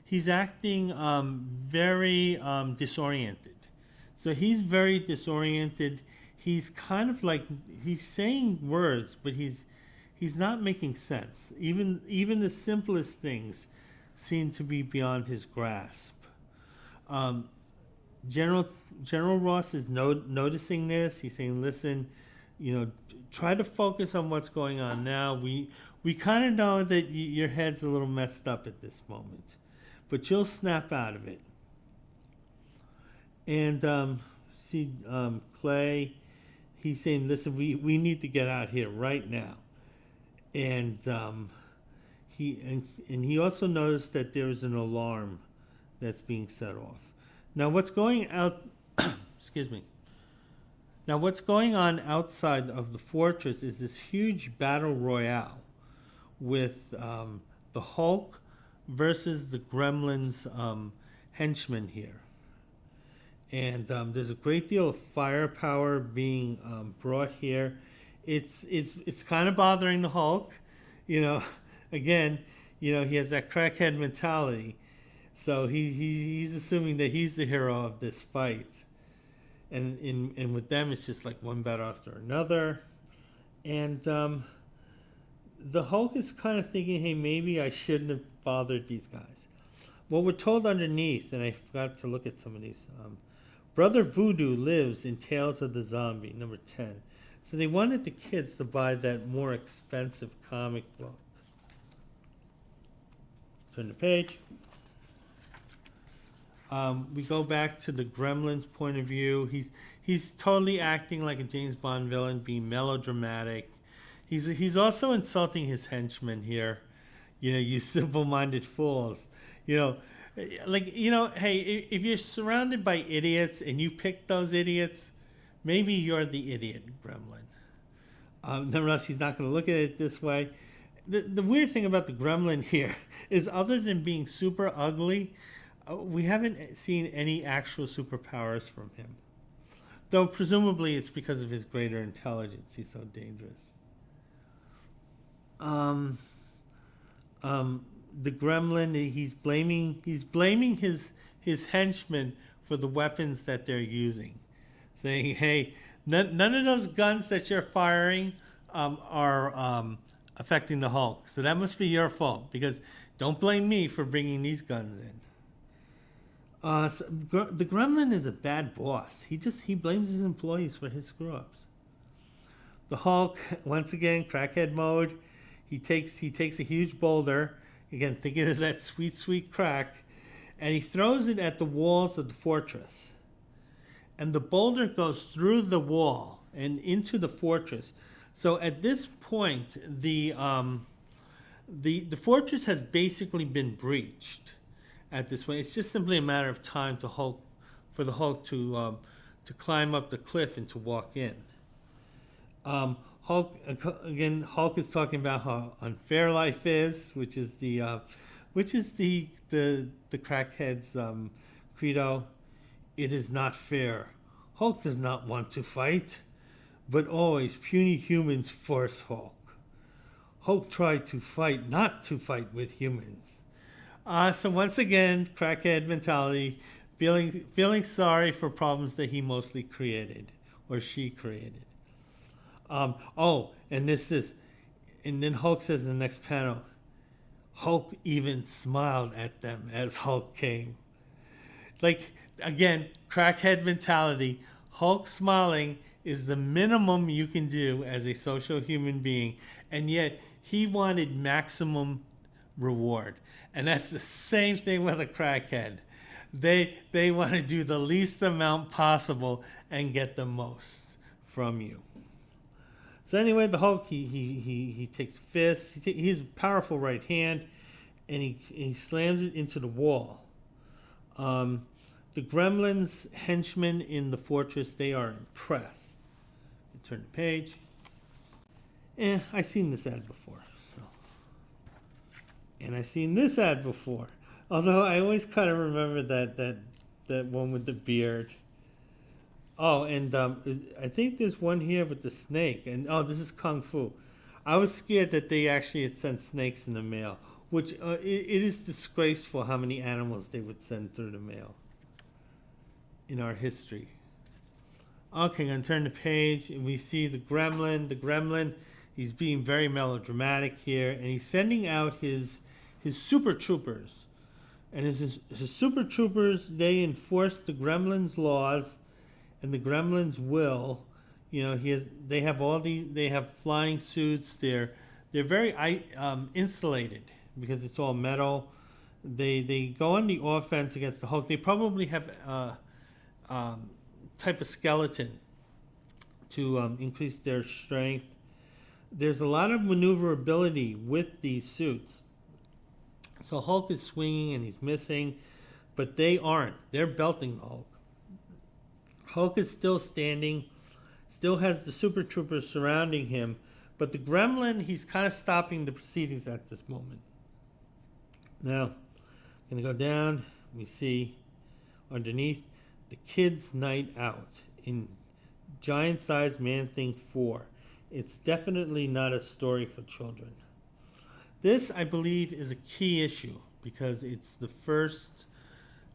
he's acting very disoriented. So he's very disoriented. He's kind of like he's saying words, but he's not making sense. Even the simplest things seem to be beyond his grasp. General Ross is noticing this. He's saying, "Listen, try to focus on what's going on now. We kind of know that your head's a little messed up at this moment, but you'll snap out of it." And see Clay, he's saying, "Listen, we need to get out here right now." And he also noticed that there is an alarm that's being set off. Now what's going out? Excuse me. Now what's going on outside of the fortress is this huge battle royale with the Hulk versus the Gremlins henchmen here. And there's a great deal of firepower being brought here. It's kind of bothering the Hulk, Again, he has that crackhead mentality, so he's assuming that he's the hero of this fight, and with them it's just like one battle after another, and the Hulk is kind of thinking, hey, maybe I shouldn't have bothered these guys. What we're told underneath, and I forgot to look at some of these. Brother Voodoo lives in Tales of the Zombie, number 10. So they wanted the kids to buy that more expensive comic book. Turn the page. We go back to the Gremlins' point of view. He's totally acting like a James Bond villain, being melodramatic. He's also insulting his henchmen here. You simple-minded fools. Hey, if you're surrounded by idiots and you pick those idiots, maybe you're the idiot gremlin. Nevertheless, he's not going to look at it this way. The weird thing about the gremlin here is, other than being super ugly, we haven't seen any actual superpowers from him. Though presumably it's because of his greater intelligence. He's so dangerous. The gremlin, he's blaming his henchmen for the weapons that they're using, saying, hey, none of those guns that you're firing are affecting the Hulk, so that must be your fault, because don't blame me for bringing these guns in. The gremlin is a bad boss. He blames his employees for his screw-ups. The Hulk, once again, crackhead mode. He takes a huge boulder, again, thinking of that sweet, sweet crack, and he throws it at the walls of the fortress. And the boulder goes through the wall and into the fortress. So at this point, the fortress has basically been breached. At this point, it's just simply a matter of time for the Hulk to climb up the cliff and to walk in. Hulk is talking about how unfair life is, which is the crackhead's credo. It is not fair. Hulk does not want to fight, but always puny humans force Hulk. Hulk tried to fight, not to fight with humans. So once again, crackhead mentality, feeling sorry for problems that he mostly created, or she created. And this is, And then Hulk says in the next panel, Hulk even smiled at them as Hulk came. Like, again, crackhead mentality. Hulk smiling is the minimum you can do as a social human being. And yet, he wanted maximum reward. And that's the same thing with a crackhead. They want to do the least amount possible and get the most from you. So anyway, the Hulk, he takes fists. He's a powerful right hand, and he slams it into the wall. The Gremlins henchmen in the fortress, they are impressed. Turn the page. I've seen this ad before. So. And I've seen this ad before. Although I always kind of remember that one with the beard. Oh, and I think there's one here with the snake. And this is Kung Fu. I was scared that they actually had sent snakes in the mail, which it is disgraceful how many animals they would send through the mail in our history. Okay, I'm going to turn the page, and we see the Gremlin. The Gremlin, he's being very melodramatic here, and he's sending out his super troopers. And his super troopers, they enforce the Gremlins' laws and the Gremlins' will. You know, they have flying suits. They're very insulated because it's all metal. They go on the offense against the Hulk. They probably have type of skeleton to increase their strength. There's a lot of maneuverability with these suits. So Hulk is swinging and he's missing, but they aren't. They're belting Hulk. Hulk is still standing, still has the Super Troopers surrounding him, but the Gremlin, he's kind of stopping the proceedings at this moment. Now, I'm going to go down. We see underneath the Kids' Night Out in Giant-Sized Man-Thing 4. It's definitely not a story for children. This, I believe, is a key issue because it's the first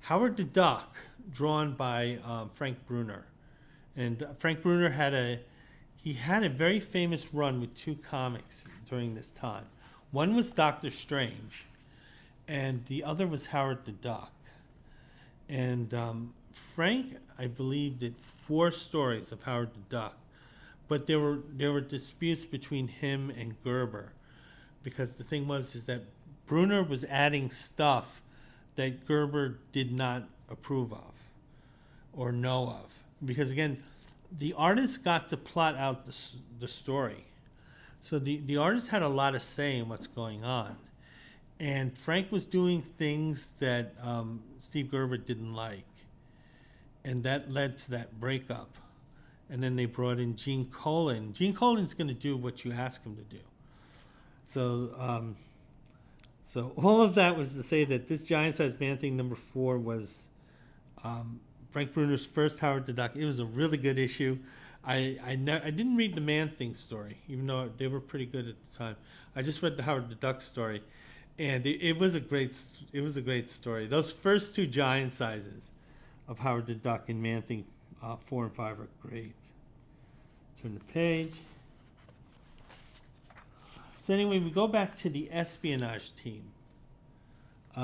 Howard the Duck drawn by Frank Brunner. And Frank Brunner had a very famous run with two comics during this time. One was Doctor Strange, and the other was Howard the Duck. And Frank, I believe, did 4 stories of Howard the Duck, but there were disputes between him and Gerber, because the thing is that Brunner was adding stuff that Gerber did not approve of or know of, because again, the artist got to plot out the story, so the artist had a lot of say in what's going on, and Frank was doing things that Steve Gerber didn't like. And that led to that breakup. And then they brought in Gene Colan. Gene Colan's going to do what you ask him to do. So all of that was to say that this Giant-Sized Man-Thing number 4 was Frank Brunner's first Howard the Duck. It was a really good issue. I didn't read the Man-Thing story, even though they were pretty good at the time. I just read the Howard the Duck story, and it was a great story. Those first 2 giant sizes of Howard the Duck and Man-Thing 4 and 5 are great. Turn the page. So anyway, we go back to the espionage team.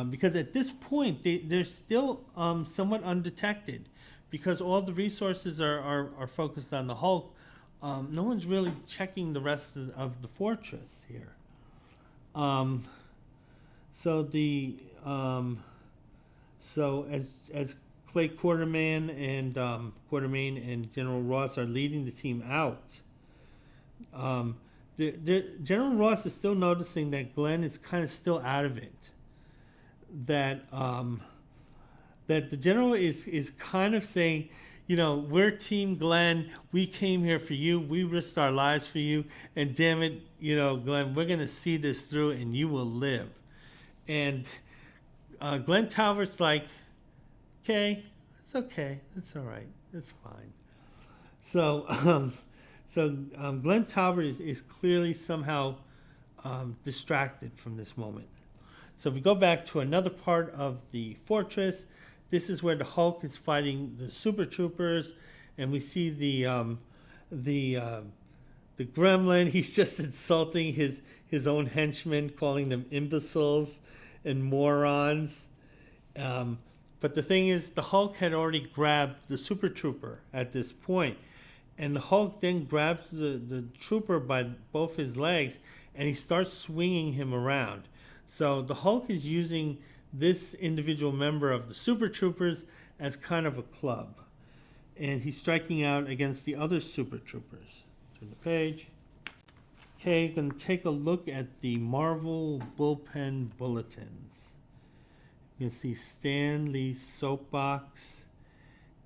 Because at this point, they're still somewhat undetected, because all the resources are focused on the Hulk. No one's really checking the rest of the fortress here. So as Clay Quartermain and General Ross are leading the team out, General Ross is still noticing that Glenn is kind of still out of it. That the general is kind of saying, you know, we're Team Glenn. We came here for you. We risked our lives for you. And damn it, you know, Glenn, we're going to see this through and you will live. And Glenn Talbert's like, okay, it's okay. It's all right. It's fine. So Glenn Talbert is clearly somehow distracted from this moment. So if we go back to another part of the fortress, this is where the Hulk is fighting the Super Troopers, and we see the the gremlin. He's just insulting his own henchmen, calling them imbeciles and morons. But the thing is, the Hulk had already grabbed the Super Trooper at this point, and the Hulk then grabs the Trooper by both his legs, and he starts swinging him around. So the Hulk is using this individual member of the Super Troopers as kind of a club, and he's striking out against the other Super Troopers. Turn the page. Okay, going to take a look at the Marvel Bullpen Bulletins. You can see Stan Lee's soapbox.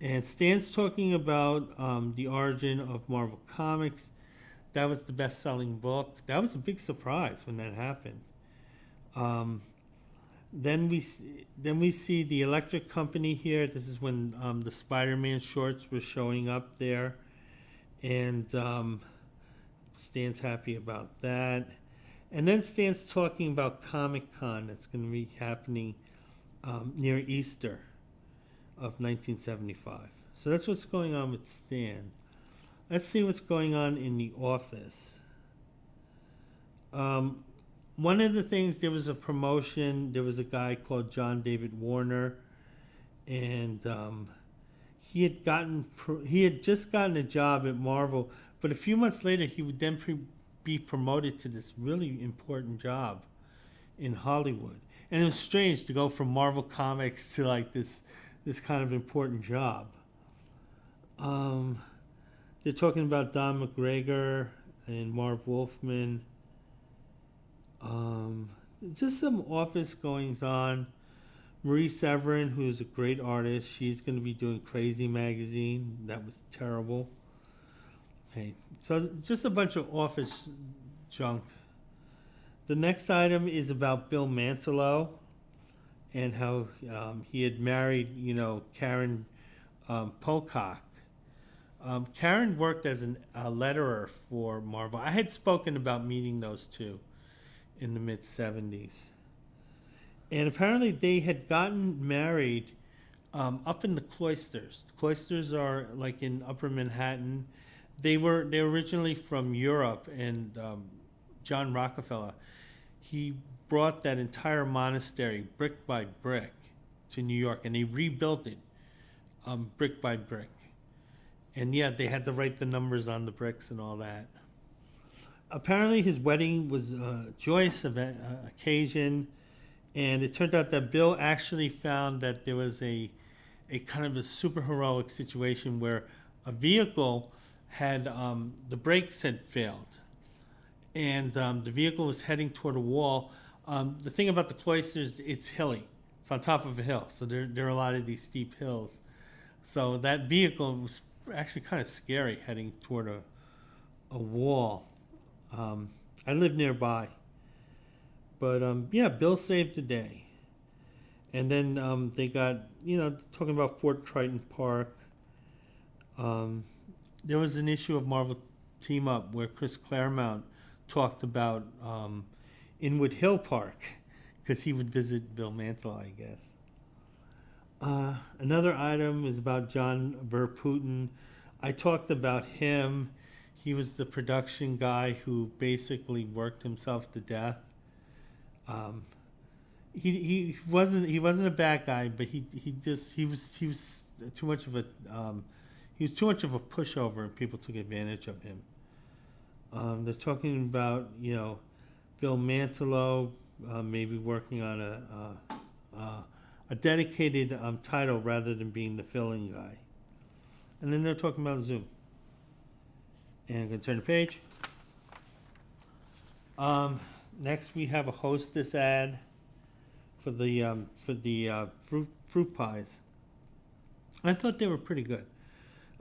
And Stan's talking about the origin of Marvel Comics. That was the best-selling book. That was a big surprise when that happened. Then we see the Electric Company here. This is when the Spider-Man shorts were showing up there. And Stan's happy about that. And then Stan's talking about Comic-Con that's going to be happening near Easter of 1975. So that's what's going on with Stan. Let's see what's going on in the office. One of the things, there was a promotion. There was a guy called John David Warner, and he had just gotten a job at Marvel, but a few months later he would then be promoted to this really important job in Hollywood. And it was strange to go from Marvel Comics to like this kind of important job. They're talking about Don McGregor and Marv Wolfman. Just some office goings on. Marie Severin, who's a great artist, she's going to be doing Crazy Magazine. That was terrible. Okay, so it's just a bunch of office junk. The next item is about Bill Mantlo and how he had married, Karen Pocock. Karen worked as a letterer for Marvel. I had spoken about meeting those two in the mid-'70s. And apparently they had gotten married up in the Cloisters. The Cloisters are like in Upper Manhattan. They're originally from Europe, and John Rockefeller, he brought that entire monastery brick by brick to New York, and they rebuilt it brick by brick. And yeah, they had to write the numbers on the bricks and all that. Apparently his wedding was a joyous occasion, and it turned out that Bill actually found that there was a kind of a super heroic situation where a vehicle had, the brakes had failed, and the vehicle was heading toward a wall. The thing about the Cloisters, it's hilly. It's on top of a hill, so there are a lot of these steep hills. So that vehicle was actually kind of scary heading toward a wall. I live nearby. But yeah, Bill saved the day. And then they got, talking about Fort Triton Park. There was an issue of Marvel Team Up where Chris Claremont talked about Inwood Hill Park because he would visit Bill Mantlo, I guess. Another item is about John Verputten. I talked about him. He was the production guy who basically worked himself to death. He wasn't a bad guy, but he was too much of a pushover, and people took advantage of him. They're talking about Bill Mantlo maybe working on a dedicated title rather than being the filling guy. And then they're talking about Zoom. And I'm going to turn the page. Next, we have a Hostess ad for the fruit pies. I thought they were pretty good.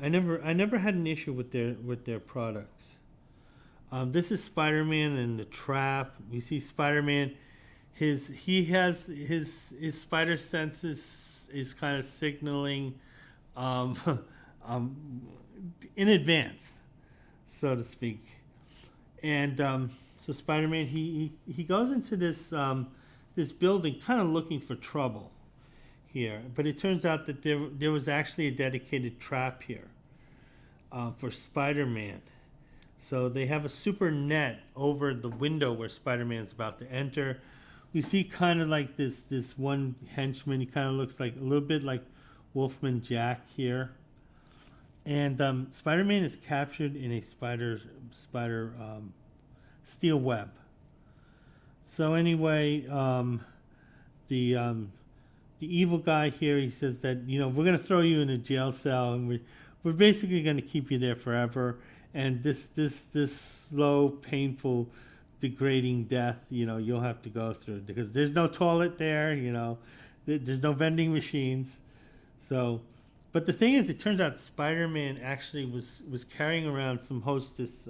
I never had an issue with their products. This is Spider-Man and the Trap. We see Spider-Man. His spider sense is kind of signaling in advance, so to speak. And so Spider-Man, he goes into this building kind of looking for trouble here, but it turns out that there was actually a dedicated trap here for Spider-Man. So they have a super net over the window where Spider-Man's about to enter. We see kind of like this one henchman. He kind of looks like a little bit like Wolfman Jack here. And Spider-Man is captured in a spider steel web. So anyway, the evil guy here, he says that, you know, we're going to throw you in a jail cell, and we're basically going to keep you there forever. And this slow, painful, degrading death, you know, you'll have to go through, because there's no toilet there, you know, there's no vending machines. So, but the thing is, it turns out Spider-Man actually was carrying around some Hostess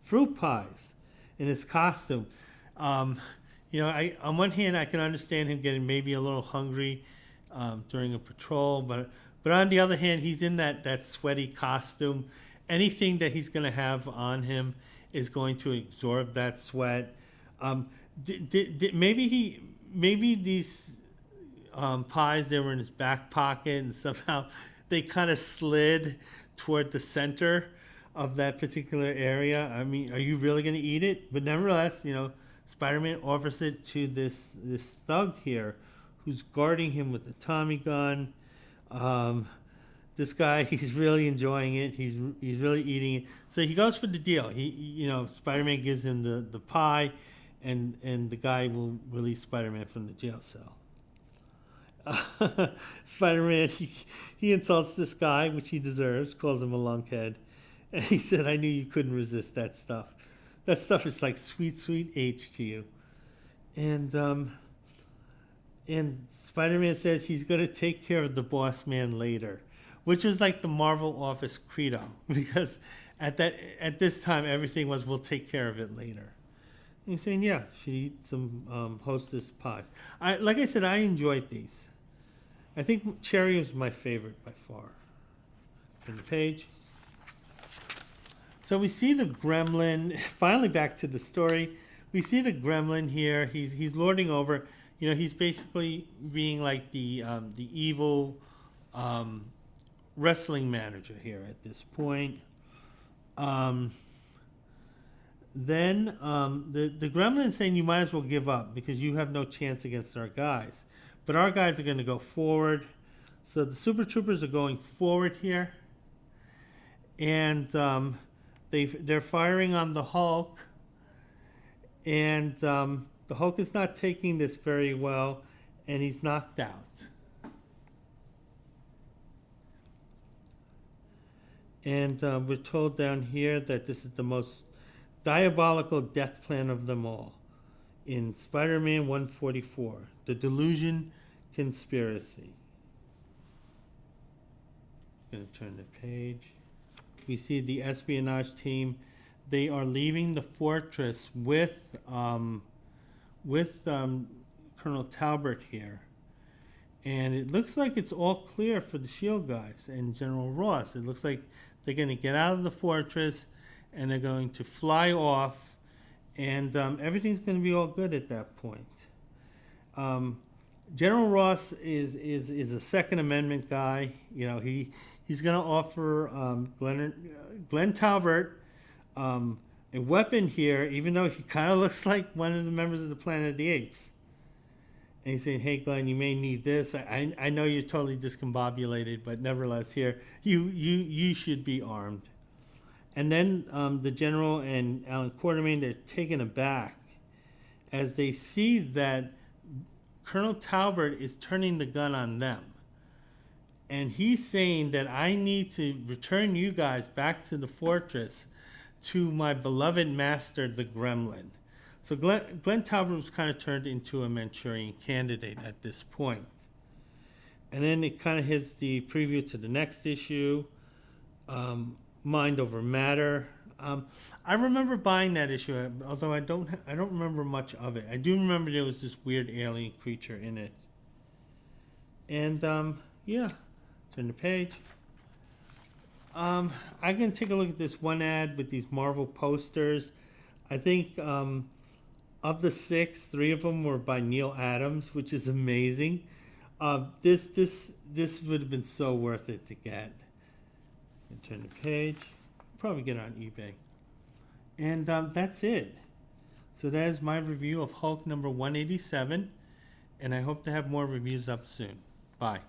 fruit pies in his costume. You know, on one hand, I can understand him getting maybe a little hungry during a patrol, but on the other hand, he's in that sweaty costume. Anything that he's going to have on him is going to absorb that sweat. Maybe these pies, they were in his back pocket, and somehow they kind of slid toward the center of that particular area. I mean, are you really going to eat it? But nevertheless, you know, Spider-Man offers it to this thug here, who's guarding him with the Tommy gun. This guy, he's really enjoying it. He's really eating it. So he goes for the deal. You know, Spider-Man gives him the pie, and the guy will release Spider-Man from the jail cell. Spider-Man, he insults this guy, which he deserves, calls him a lunkhead. And he said, I knew you couldn't resist that stuff. That stuff is like sweet, sweet H to you. And Spider-Man says he's going to take care of the boss man later, which was like the Marvel Office credo, because at this time, everything was, we'll take care of it later. And he's saying, yeah, she eat some Hostess pies. Like I said, I enjoyed these. I think cherry was my favorite by far. Turn the page. So we see the gremlin, finally back to the story. We see the gremlin here. He's lording over. You know, he's basically being like the evil wrestling manager here at this point. Then the gremlin is saying, you might as well give up, because you have no chance against our guys. But our guys are going to go forward. So the Super Troopers are going forward here. And they're firing on the Hulk. And the Hulk is not taking this very well, and he's knocked out. And we're told down here that this is the most diabolical death plan of them all. In Spider-Man 144, The Delusion Conspiracy. I'm going to turn the page. We see the espionage team. They are leaving the fortress with Colonel Talbot here. And it looks like it's all clear for the SHIELD guys and General Ross. It looks like they're going to get out of the fortress, and they're going to fly off, and everything's going to be all good at that point. General Ross is a Second Amendment guy. You know, he's going to offer Glenn Talbot a weapon here, even though he kind of looks like one of the members of the Planet of the Apes. And he's saying, hey, Glenn, you may need this. I know you're totally discombobulated, but nevertheless, here, you should be armed. And then the general and Alan Quartermain, they're taken aback as they see that Colonel Talbot is turning the gun on them. And he's saying that I need to return you guys back to the fortress to my beloved master, the Gremlin. So Glenn Talbot was kind of turned into a Manchurian candidate at this point. And then it kind of hits the preview to the next issue, Mind Over Matter. I remember buying that issue, although I don't remember much of it. I do remember there was this weird alien creature in it. And yeah, turn the page. I'm going to take a look at this one ad with these Marvel posters. I think of the 6, 3 of them were by Neil Adams, which is amazing. This would have been so worth it to get. Turn the page. Probably get it on eBay. And that's it. So that is my review of Hulk number 187. And I hope to have more reviews up soon. Bye.